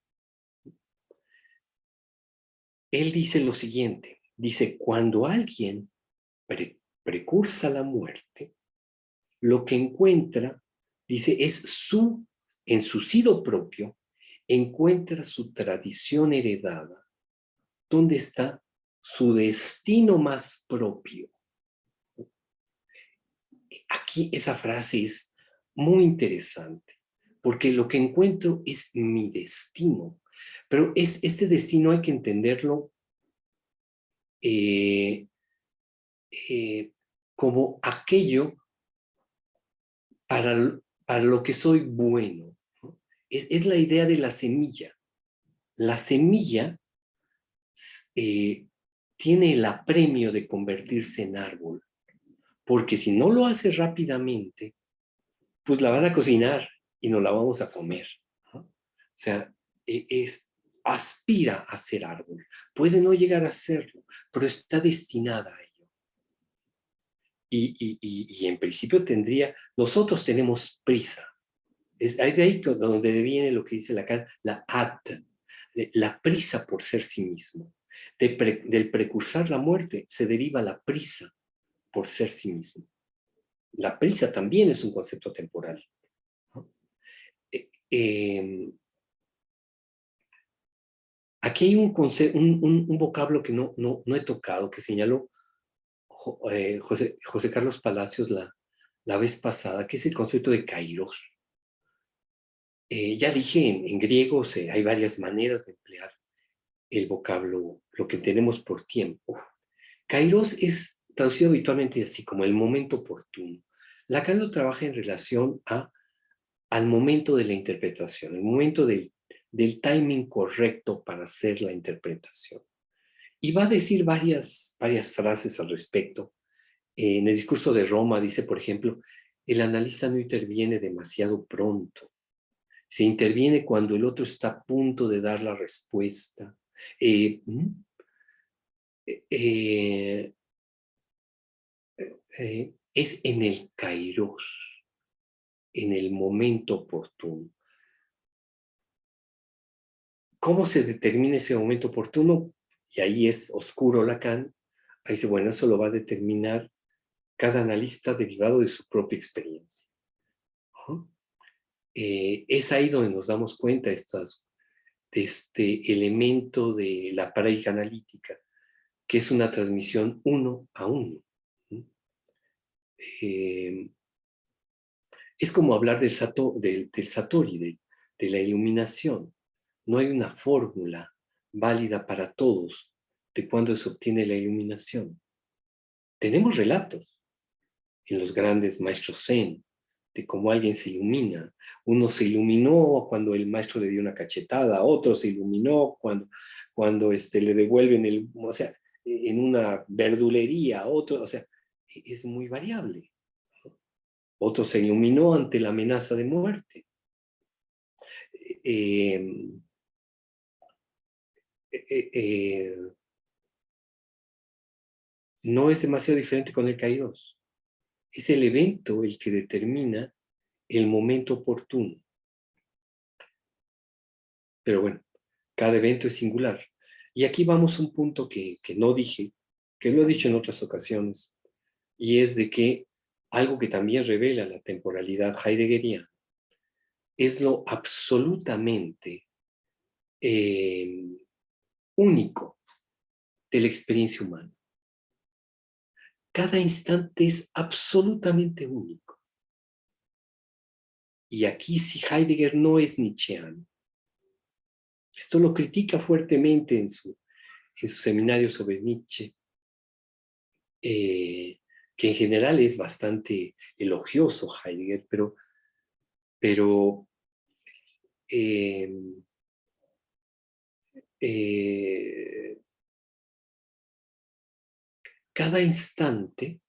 Él dice lo siguiente, dice, cuando alguien precursa la muerte, lo que encuentra, dice, en su sido propio, encuentra su tradición heredada, donde está su destino más propio. Aquí esa frase es muy interesante, porque lo que encuentro es mi destino, pero este destino hay que entenderlo como aquello para lo que soy bueno, ¿no? Es la idea de la semilla. La semilla tiene el apremio de convertirse en árbol, porque si no lo hace rápidamente, pues la van a cocinar y nos la vamos a comer, ¿no? O sea, aspira a ser árbol. Puede no llegar a serlo, pero está destinada a ello. Y en principio nosotros tenemos prisa. Es de ahí donde viene lo que dice Lacan, la prisa por ser sí mismo. Del precursar la muerte se deriva la prisa por ser sí mismo. La prisa también es un concepto temporal, ¿no? Aquí hay un vocablo que no he tocado, que señaló José Carlos Palacios la vez pasada, que es el concepto de kairos. Ya dije, en griego hay varias maneras de emplear el vocablo, lo que tenemos por tiempo. Kairos es traducido habitualmente así, como el momento oportuno. Lacan lo trabaja en relación al momento de la interpretación, el momento del timing correcto para hacer la interpretación. Y va a decir varias frases al respecto. En el discurso de Roma dice, por ejemplo, el analista no interviene demasiado pronto. Se interviene cuando el otro está a punto de dar la respuesta. Es en el kairos, en el momento oportuno. ¿Cómo se determina ese momento oportuno? Y ahí es oscuro Lacan. Ahí dice, bueno, eso lo va a determinar cada analista derivado de su propia experiencia. Es ahí donde nos damos cuenta de este elemento de la práctica analítica, que es una transmisión uno a uno. Es como hablar del Satori, de la iluminación. No hay una fórmula válida para todos de cuándo se obtiene la iluminación. Tenemos relatos en los grandes maestros Zen de cómo alguien se ilumina. Uno se iluminó cuando el maestro le dio una cachetada, otro se iluminó cuando le devuelven o sea, en una verdulería, otro, o sea, es muy variable. Otro se iluminó ante la amenaza de muerte. No es demasiado diferente con el Kairos. Es el evento el que determina el momento oportuno. Pero bueno, cada evento es singular. Y aquí vamos a un punto que no dije, que lo he dicho en otras ocasiones, y es de que algo que también revela la temporalidad heideggeriana es lo absolutamente único de la experiencia humana. Cada instante es absolutamente único. Y aquí si Heidegger no es nietzscheano, esto lo critica fuertemente en su seminario sobre Nietzsche, que en general es bastante elogioso Heidegger, pero eh, eh, cada instante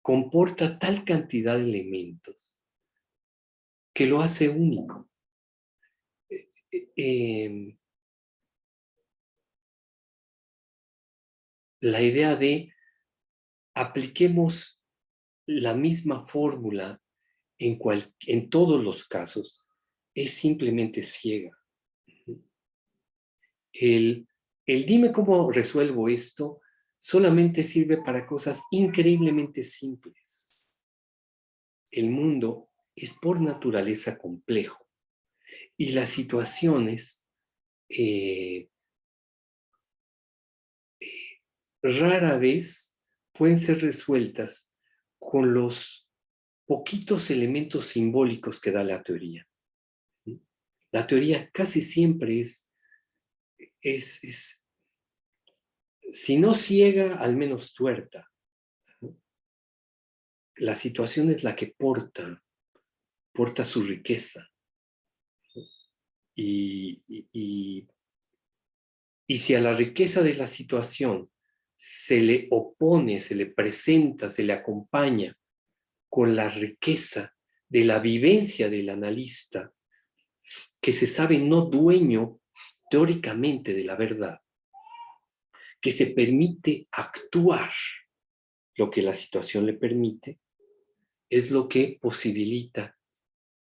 comporta tal cantidad de elementos que lo hace único. La idea de apliquemos la misma fórmula en todos los casos es simplemente ciega. El dime cómo resuelvo esto solamente sirve para cosas increíblemente simples. El mundo es por naturaleza complejo y las situaciones rara vez pueden ser resueltas con los poquitos elementos simbólicos que da la teoría. La teoría casi siempre es si no ciega, al menos tuerta. La situación es la que porta su riqueza. Y si a la riqueza de la situación se le opone, se le presenta, se le acompaña con la riqueza de la vivencia del analista, que se sabe no dueño teóricamente de la verdad, que se permite actuar lo que la situación le permite, es lo que posibilita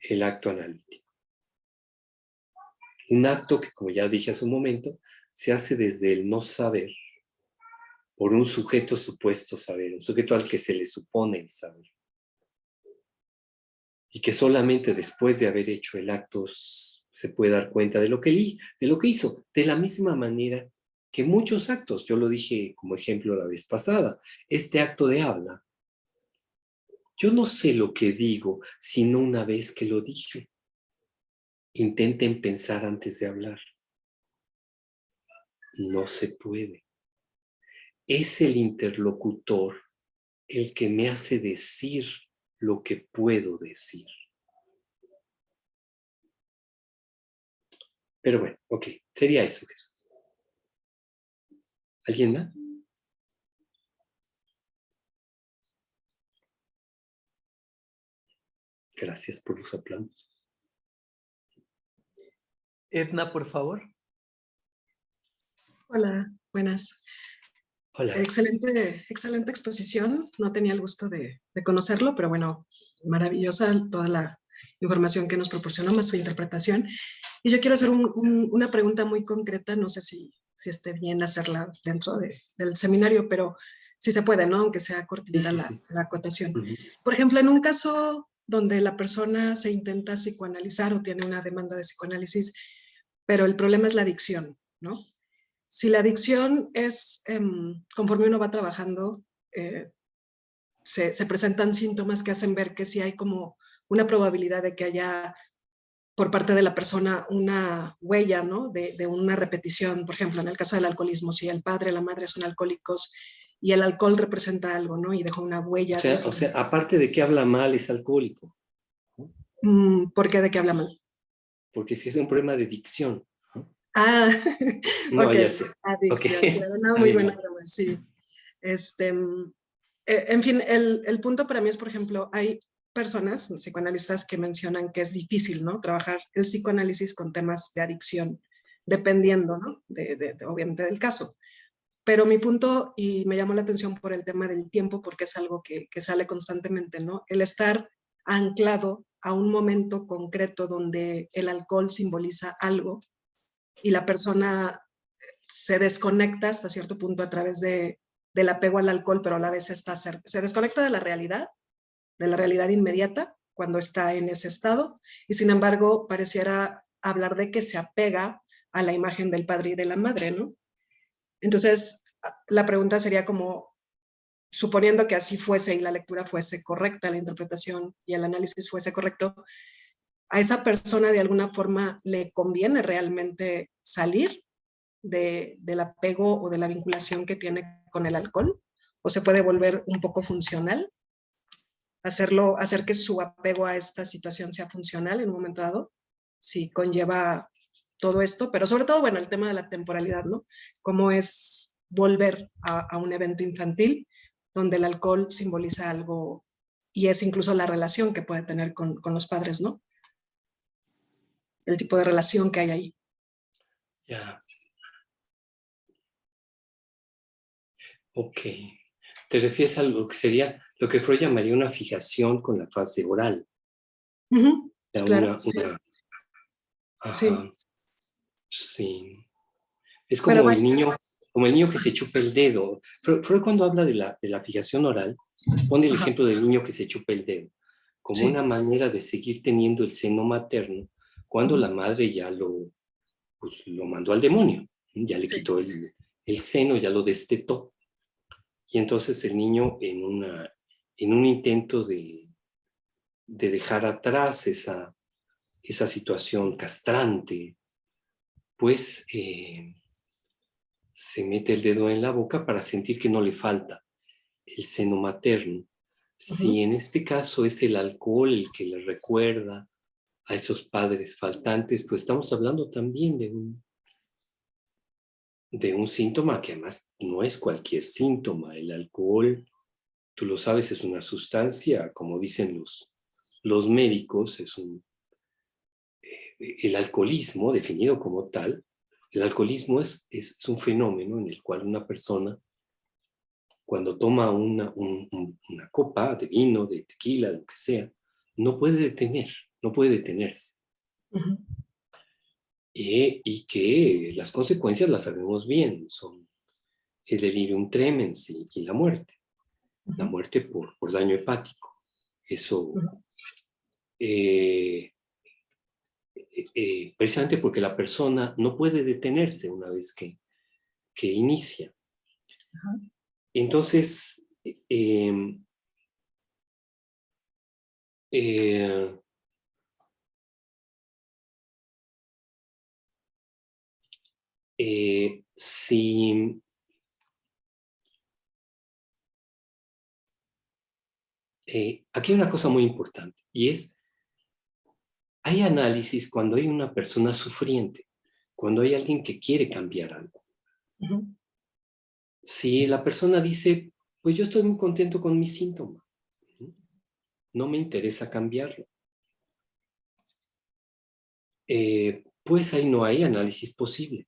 el acto analítico. Un acto que, como ya dije hace un momento, se hace desde el no saber, por un sujeto supuesto saber, un sujeto al que se le supone el saber. Y que solamente después de haber hecho el acto se puede dar cuenta de lo que hizo, de la misma manera que muchos actos, yo lo dije como ejemplo la vez pasada, este acto de habla, yo no sé lo que digo, sino una vez que lo dije. Intenten pensar antes de hablar. No se puede. Es el interlocutor el que me hace decir lo que puedo decir. Pero bueno, ok, sería eso, Jesús. ¿Alguien más? Gracias por los aplausos.
Edna, por favor.
Hola, buenas.
Hola.
Excelente exposición. No tenía el gusto de conocerlo, pero bueno, maravillosa toda la información que nos proporcionó, más su interpretación. Y yo quiero hacer una pregunta muy concreta, no sé si esté bien hacerla dentro del seminario, pero si se puede, ¿no? Aunque sea cortita
Sí.
la acotación.
Uh-huh.
Por ejemplo, en un caso donde la persona se intenta psicoanalizar o tiene una demanda de psicoanálisis, pero el problema es la adicción, ¿no? Si la adicción es, conforme uno va trabajando, se presentan síntomas que hacen ver que sí hay como una probabilidad de que haya por parte de la persona una huella, ¿no? De una repetición. Por ejemplo, en el caso del alcoholismo, si el padre, la madre son alcohólicos y el alcohol representa algo, ¿no? Y dejó una huella.
O sea, aparte de que habla mal, es alcohólico.
¿Por qué de qué habla mal?
Porque si es un problema de dicción.
Ah,
no,
ok,
ya sé.
adicción,
Okay.
claro, no, muy buena broma, sí. En fin, el punto para mí es, por ejemplo, hay personas, psicoanalistas, que mencionan que es difícil, ¿no? Trabajar el psicoanálisis con temas de adicción, dependiendo, ¿no? Obviamente del caso. Pero mi punto, y me llamó la atención por el tema del tiempo, porque es algo que sale constantemente, ¿no? El estar anclado a un momento concreto donde el alcohol simboliza algo, y la persona se desconecta hasta cierto punto a través del apego al alcohol, pero a la vez se desconecta de la realidad inmediata cuando está en ese estado, y sin embargo pareciera hablar de que se apega a la imagen del padre y de la madre, ¿no? Entonces, la pregunta sería como, suponiendo que así fuese y la lectura fuese correcta, la interpretación y el análisis fuese correcto, ¿a esa persona de alguna forma le conviene realmente salir del apego o de la vinculación que tiene con el alcohol? ¿O se puede volver un poco funcional? Hacer que su apego a esta situación sea funcional en un momento dado, si conlleva todo esto, pero sobre todo, bueno, el tema de la temporalidad, ¿no? Cómo es volver a un evento infantil donde el alcohol simboliza algo y es incluso la relación que puede tener con los padres, ¿no? El tipo de relación que hay ahí.
Ya. Ok. Te refieres a lo que sería, lo que Freud llamaría una fijación con la fase oral.
Uh-huh.
O sea,
Claro, sí.
Ajá,
Sí.
sí. Es
Pero
como el niño que se chupa el dedo. Freud cuando habla de la fijación oral, pone el
ajá,
ejemplo del niño que se chupa el dedo, como
sí.
una manera de seguir teniendo el seno materno cuando
Uh-huh.
la madre ya pues, lo mandó al demonio, ya le
Sí.
quitó el seno, ya lo destetó. Y entonces el niño en un intento de dejar atrás esa situación castrante, pues se mete el dedo en la boca para sentir que no le falta el seno materno.
Uh-huh.
Si en este caso es el alcohol el que le recuerda a esos padres faltantes, pues estamos hablando también de un síntoma que además no es cualquier síntoma. El alcohol, tú lo sabes, es una sustancia, como dicen los médicos, el alcoholismo, definido como tal, el alcoholismo es un fenómeno en el cual una persona, cuando toma una copa de vino, de tequila, lo que sea, no puede detenerse.
Uh-huh.
Y que las consecuencias las sabemos bien, son el delirium tremens y la
Uh-huh.
muerte por daño hepático. Eso,
Uh-huh.
precisamente porque la persona no puede detenerse una vez que inicia.
Uh-huh.
Entonces, eh, eh, si aquí hay una cosa muy importante y es, hay análisis cuando hay una persona sufriente, cuando hay alguien que quiere cambiar algo.
Uh-huh.
Si la persona dice, pues yo estoy muy contento con mi síntoma, no me interesa cambiarlo, pues ahí no hay análisis posible.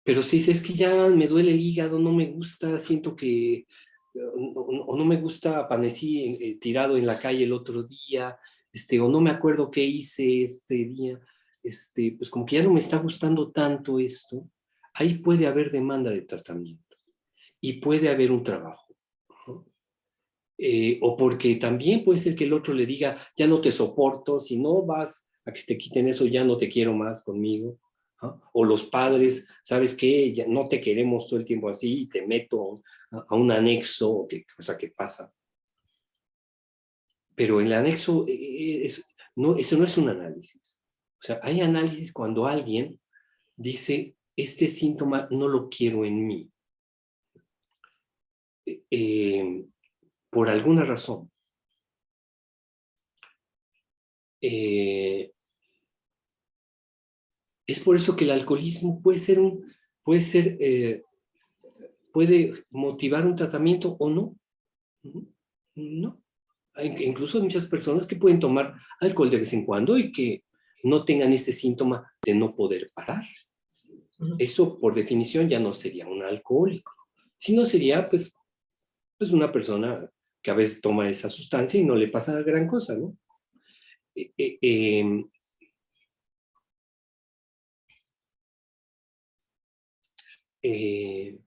Pero si dices que ya me duele el hígado, no me gusta, siento que, o no me gusta, amanecí tirado en la calle el otro día, o no me acuerdo qué hice este día, pues como que ya no me está gustando tanto esto, ahí puede haber demanda de tratamiento y puede haber un trabajo. ¿No? O porque también puede ser que el otro le diga, ya no te soporto, si no vas a que te quiten eso, ya no te quiero más conmigo. ¿No? O los padres, ¿sabes qué? Ya no te queremos todo el tiempo así y te meto a un anexo, cosa que pasa. Pero el anexo, no, eso no es un análisis. O sea, hay análisis cuando alguien dice, este síntoma no lo quiero en mí. Por alguna razón. Es por eso que el alcoholismo puede motivar un tratamiento o no. No. Incluso hay muchas personas que pueden tomar alcohol de vez en cuando y que no tengan ese síntoma de no poder parar.
Uh-huh.
Eso, por definición, ya no sería un alcohólico, sino sería, pues una persona que a veces toma esa sustancia y no le pasa gran cosa, ¿no? eh, eh, eh, eh,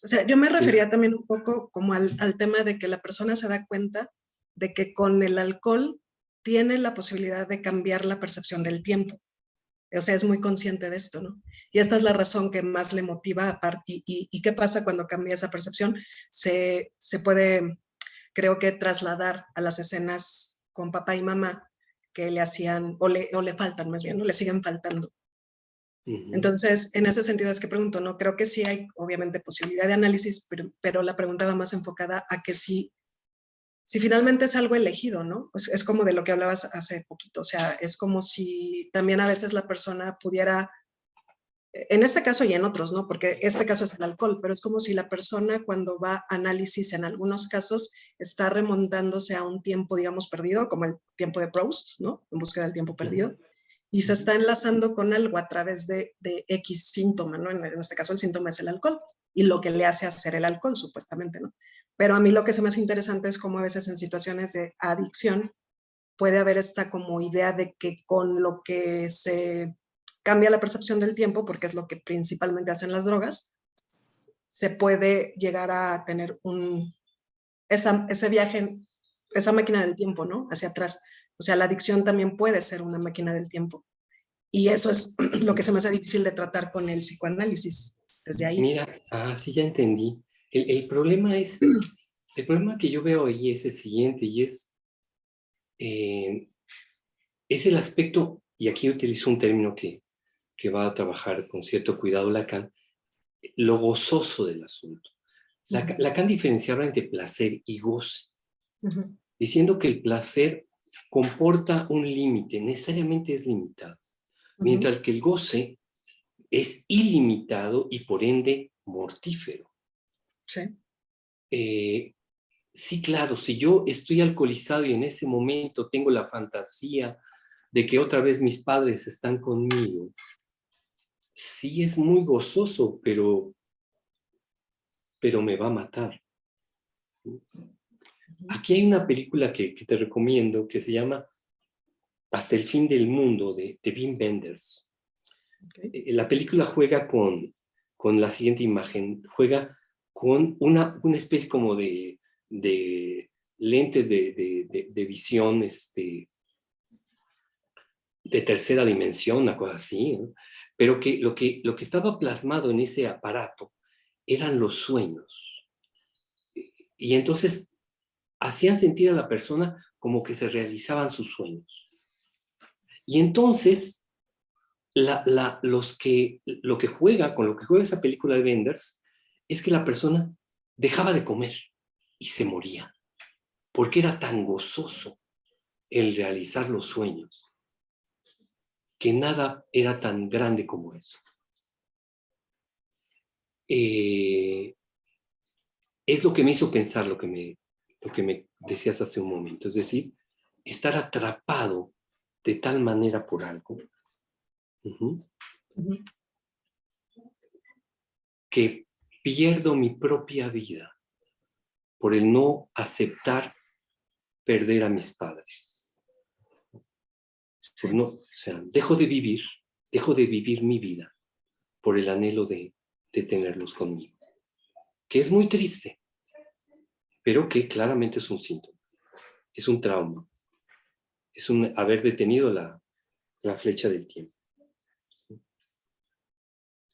O sea, yo me
la-
refería también un poco como al tema de que la persona se da cuenta de que con el alcohol tiene la posibilidad de cambiar la percepción del tiempo. O sea, es muy consciente de esto, ¿no? Y esta es la razón que más le motiva. ¿Y qué pasa cuando cambia esa percepción? Se puede, creo que, trasladar a las escenas con papá y mamá que le hacían, o le faltan más bien, ¿no? Le siguen faltando.
Ujú.
Entonces, en ese sentido es que pregunto, ¿no? Creo que sí hay, obviamente, posibilidad de análisis, pero la pregunta va más enfocada a que si finalmente es algo elegido, ¿no? Es como de lo que hablabas hace poquito, o sea, es como si también a veces la persona pudiera, en este caso y en otros, ¿no? Porque este caso es el alcohol, pero es como si la persona cuando va a análisis en algunos casos está remontándose a un tiempo, digamos, perdido, como el tiempo de Proust, ¿no? En búsqueda del tiempo perdido, y se está enlazando con algo a través de X síntoma, ¿no? En este caso el síntoma es el alcohol y lo que le hace hacer el alcohol, supuestamente, ¿no? Pero a mí lo que se me hace interesante es cómo a veces en situaciones de adicción puede haber esta como idea de que con lo que se cambia la percepción del tiempo, porque es lo que principalmente hacen las drogas, se puede llegar a tener ese viaje, esa máquina del tiempo, ¿no? Hacia atrás. O sea, la adicción también puede ser una máquina del tiempo. Y eso es lo que se me hace difícil de tratar con el psicoanálisis, desde ahí.
Mira, sí, ya entendí. El problema que yo veo ahí es el siguiente, y eh, es el aspecto, y aquí utilizo un término que va a trabajar con cierto cuidado Lacan, lo gozoso del asunto. Lacan diferenciaba entre placer y goce, diciendo que el placer comporta un límite, necesariamente es limitado, mientras que el goce es ilimitado y por ende mortífero.
Sí.
Sí, claro, si yo estoy alcoholizado y en ese momento tengo la fantasía de que otra vez mis padres están conmigo, sí es muy gozoso, pero me va a matar. Aquí hay una película que te recomiendo que se llama Hasta el fin del mundo, de Wim Wenders.
Okay.
La película juega con la siguiente imagen, juega con una especie como de lentes de visión de tercera dimensión, una cosa así, ¿no? Pero que lo que estaba plasmado en ese aparato eran los sueños. Y entonces hacían sentir a la persona como que se realizaban sus sueños. Y entonces, lo que juega, con lo que juega esa película de Wenders, es que la persona dejaba de comer y se moría, porque era tan gozoso el realizar los sueños, que nada era tan grande como eso. Es lo que me hizo pensar lo que me decías hace un momento, es decir, estar atrapado de tal manera por algo que pierdo mi propia vida por el no aceptar perder a mis padres. Por no, o sea, dejo de vivir mi vida por el anhelo de tenerlos conmigo, que es muy triste, pero que claramente es un síntoma, es un trauma, es un haber detenido la flecha del tiempo.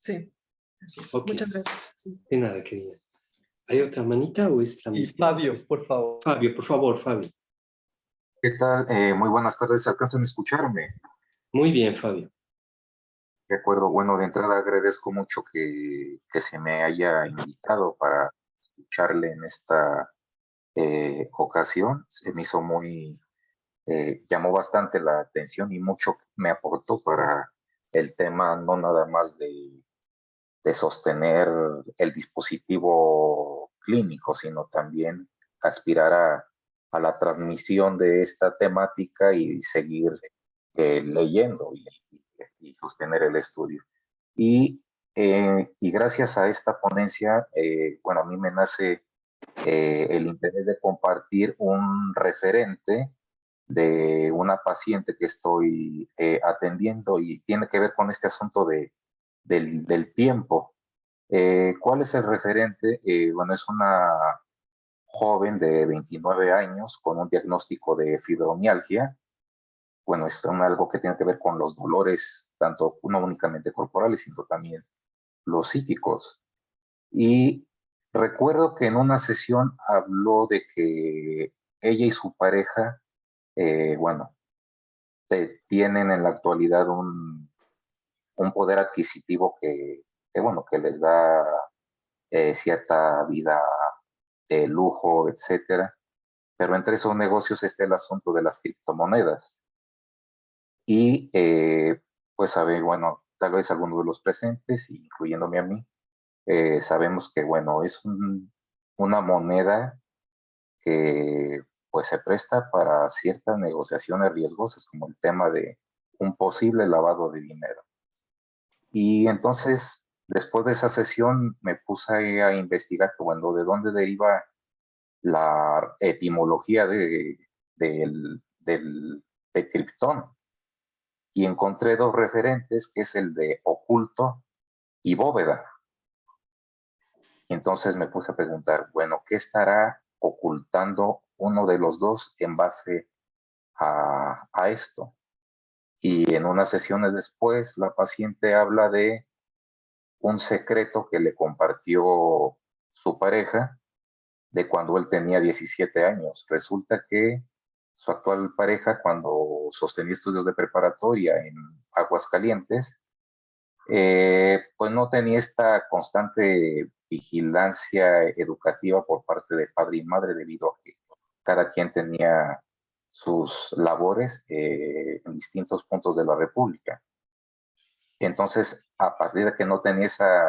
Sí, así es.
Ok,
Muchas gracias. Sí.
de nada, querida. ¿Hay otra manita o es la
Y
misma?
Fabio, por favor.
Fabio, por favor, Fabio.
¿Qué tal? Muy buenas tardes, ¿alcanzan a escucharme?
Muy bien, Fabio.
De acuerdo, bueno, de entrada agradezco mucho que se me haya invitado para escucharle en esta ocasión. Se me hizo llamó bastante la atención y mucho me aportó para el tema, no nada más de sostener el dispositivo clínico, sino también aspirar a la transmisión de esta temática y seguir leyendo y sostener el estudio. Y gracias a esta ponencia, bueno, a mí me nace el interés de compartir un referente de una paciente que estoy atendiendo y tiene que ver con este asunto del tiempo. ¿Cuál es el referente? Bueno, es una joven de 29 años con un diagnóstico de fibromialgia. Bueno, es algo que tiene que ver con los dolores, tanto no únicamente corporales, sino también los psíquicos. Y recuerdo que en una sesión habló de que ella y su pareja, bueno, tienen en la actualidad un poder adquisitivo bueno, que les da cierta vida de lujo, etcétera. Pero entre esos negocios está el asunto de las criptomonedas. Y pues sabe, bueno, tal vez algunos de los presentes, incluyéndome a mí, sabemos que, bueno, es una moneda que pues se presta para ciertas negociaciones riesgosas, como el tema de un posible lavado de dinero. Y entonces, después de esa sesión, me puse a investigar, bueno, de dónde deriva la etimología de Krypton. Y encontré dos referentes, que es el de oculto y bóveda. Y entonces me puse a preguntar, bueno, ¿qué estará ocultando uno de los dos en base a esto? Y en unas sesiones después, la paciente habla de un secreto que le compartió su pareja de cuando él tenía 17 años. Resulta que su actual pareja, cuando sostenía estudios de preparatoria en Aguascalientes, pues no tenía esta constante vigilancia educativa por parte de padre y madre, debido a que cada quien tenía sus labores en distintos puntos de la República. Entonces, a partir de que no tenía esa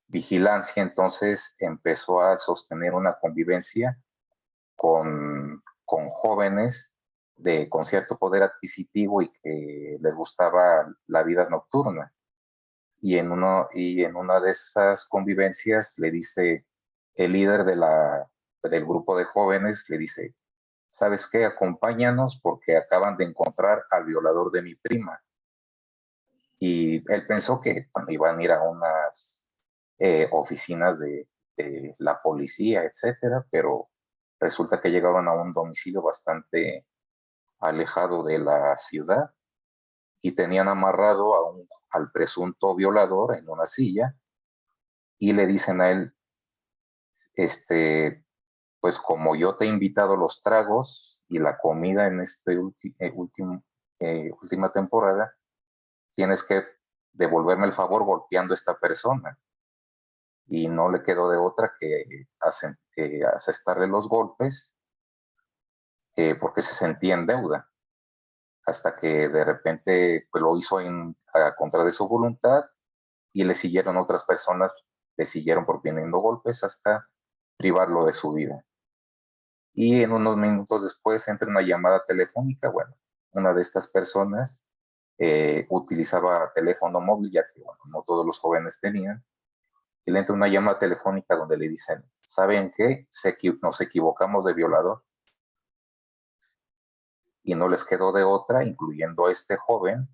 vigilancia, entonces empezó a sostener una convivencia con jóvenes con cierto poder adquisitivo y que les gustaba la vida nocturna. Y en una de esas convivencias le dice el líder del grupo de jóvenes, le dice, ¿sabes qué? Acompáñanos porque acaban de encontrar al violador de mi prima. Y él pensó que iban a ir a unas oficinas de la policía, etcétera, pero resulta que llegaron a un domicilio bastante alejado de la ciudad y tenían amarrado al presunto violador en una silla y le dicen a él, pues como yo te he invitado los tragos y la comida en esta última temporada, tienes que devolverme el favor golpeando a esta persona. Y no le quedó de otra que aceptarle los golpes porque se sentía en deuda. Hasta que de repente pues, lo hizo a contra de su voluntad y le siguieron otras personas, le siguieron proponiendo golpes hasta privarlo de su vida. Y en unos minutos después entra una llamada telefónica. Bueno, una de estas personas utilizaba teléfono móvil, ya que bueno, no todos los jóvenes tenían, y le entra una llamada telefónica donde le dicen, ¿saben qué? Nos equivocamos de violador. Y no les quedó de otra, incluyendo a este joven,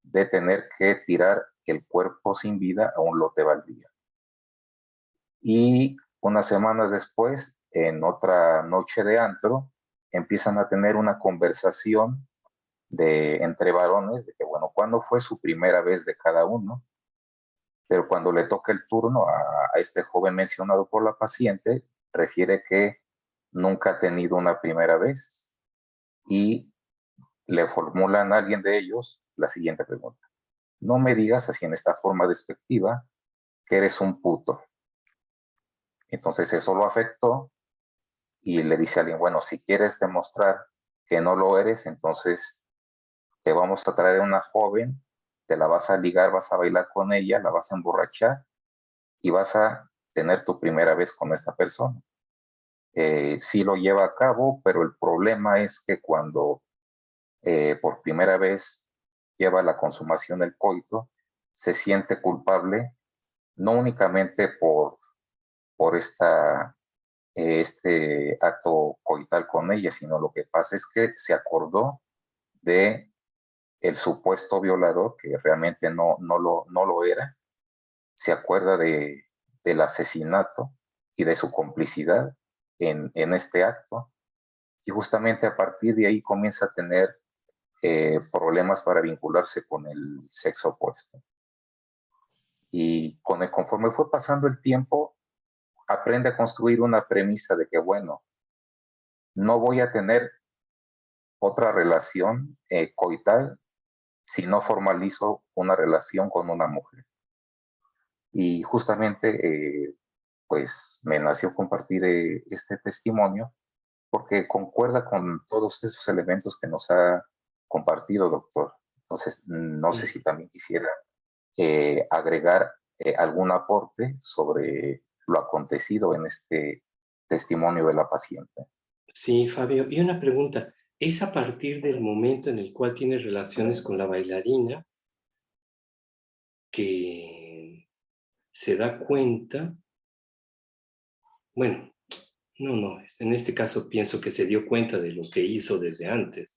de tener que tirar el cuerpo sin vida a un lote baldío. Y unas semanas después, en otra noche de antro, empiezan a tener una conversación entre varones, de que, bueno, ¿cuándo fue su primera vez de cada uno? Pero cuando le toca el turno a este joven mencionado por la paciente, refiere que nunca ha tenido una primera vez y le formulan a alguien de ellos la siguiente pregunta. No me digas así en esta forma despectiva que eres un puto. Entonces eso lo afectó y le dice a alguien, bueno, si quieres demostrar que no lo eres, entonces te vamos a traer una joven, te la vas a ligar, vas a bailar con ella, la vas a emborrachar y vas a tener tu primera vez con esta persona. Sí lo lleva a cabo, pero el problema es que cuando por primera vez lleva la consumación del coito, se siente culpable, no únicamente por esta este acto coital con ella, sino lo que pasa es que se acordó de el supuesto violador, que realmente no lo era, se acuerda del asesinato y de su complicidad en este acto, y justamente a partir de ahí comienza a tener problemas para vincularse con el sexo opuesto. Y conforme fue pasando el tiempo, aprende a construir una premisa de que, bueno, no voy a tener otra relación coital si no formalizo una relación con una mujer. Y justamente, pues, me nació compartir este testimonio porque concuerda con todos esos elementos que nos ha compartido, doctor. Entonces, no sé si también quisiera agregar algún aporte sobre lo acontecido en este testimonio de la paciente.
Sí, Fabio. Y una pregunta. ¿Es a partir del momento en el cual tiene relaciones con la bailarina que se da cuenta? Bueno, no. En este caso pienso que se dio cuenta de lo que hizo desde antes.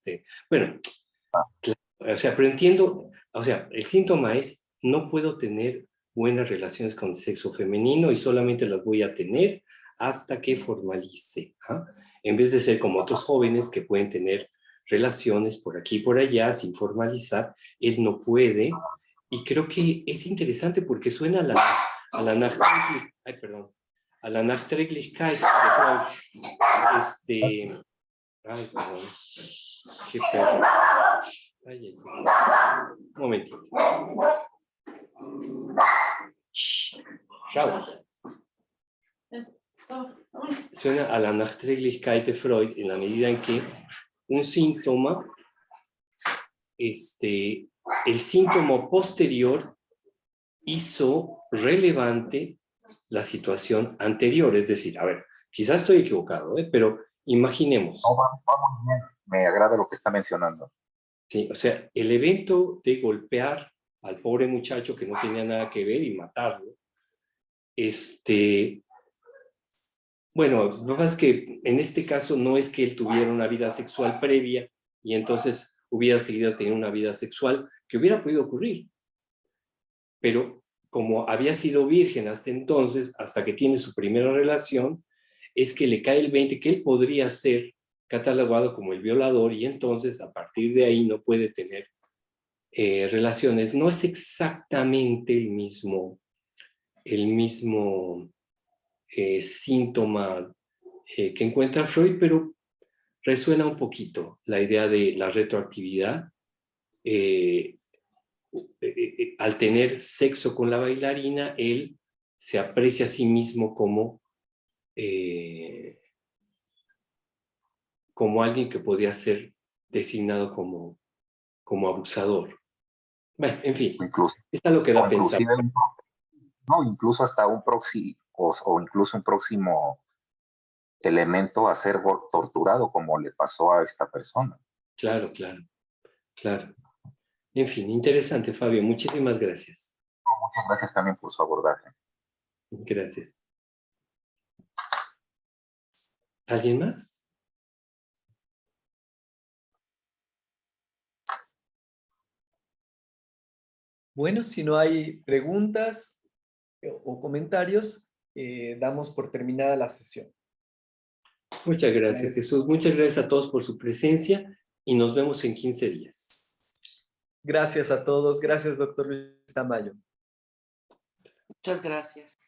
Bueno, o sea, pero entiendo, o sea, el síntoma es no puedo tener buenas relaciones con el sexo femenino y solamente las voy a tener hasta que formalice, ¿ah? En vez de ser como otros jóvenes que pueden tener relaciones por aquí y por allá sin formalizar, él no puede. Y creo que es interesante porque suena a la Nachträglichkeit de Freud. Ay, perdón. Qué perro. Ay. Un momentito. Shh. Chao. Suena a la Nachträglichkeit de Freud en la medida en que un síntoma, el síntoma posterior hizo relevante la situación anterior. Es decir, a ver, quizás estoy equivocado, pero imaginemos.
No, vamos bien. Me agrada lo que está mencionando.
Sí, o sea, el evento de golpear al pobre muchacho que no tenía nada que ver y matarlo, bueno, lo que pasa es que en este caso no es que él tuviera una vida sexual previa y entonces hubiera seguido teniendo una vida sexual, que hubiera podido ocurrir. Pero como había sido virgen hasta entonces, hasta que tiene su primera relación, es que le cae el 20 que él podría ser catalogado como el violador y entonces a partir de ahí no puede tener relaciones. No es exactamente el mismo síntoma que encuentra Freud, pero resuena un poquito la idea de la retroactividad. Al tener sexo con la bailarina, él se aprecia a sí mismo como alguien que podía ser designado como abusador. Bueno, en fin,
Incluso,
está lo que da a pensar.
No, incluso hasta un próximo, o incluso un próximo elemento a ser torturado, como le pasó a esta persona.
Claro. En fin, interesante, Fabio. Muchísimas gracias.
Muchas gracias también por su abordaje.
Gracias. ¿Alguien más?
Bueno, si no hay preguntas o comentarios, damos por terminada la sesión.
Muchas gracias, Jesús. Muchas gracias a todos por su presencia y nos vemos en 15 días.
Gracias a todos. Gracias, doctor Luis Tamayo.
Muchas gracias.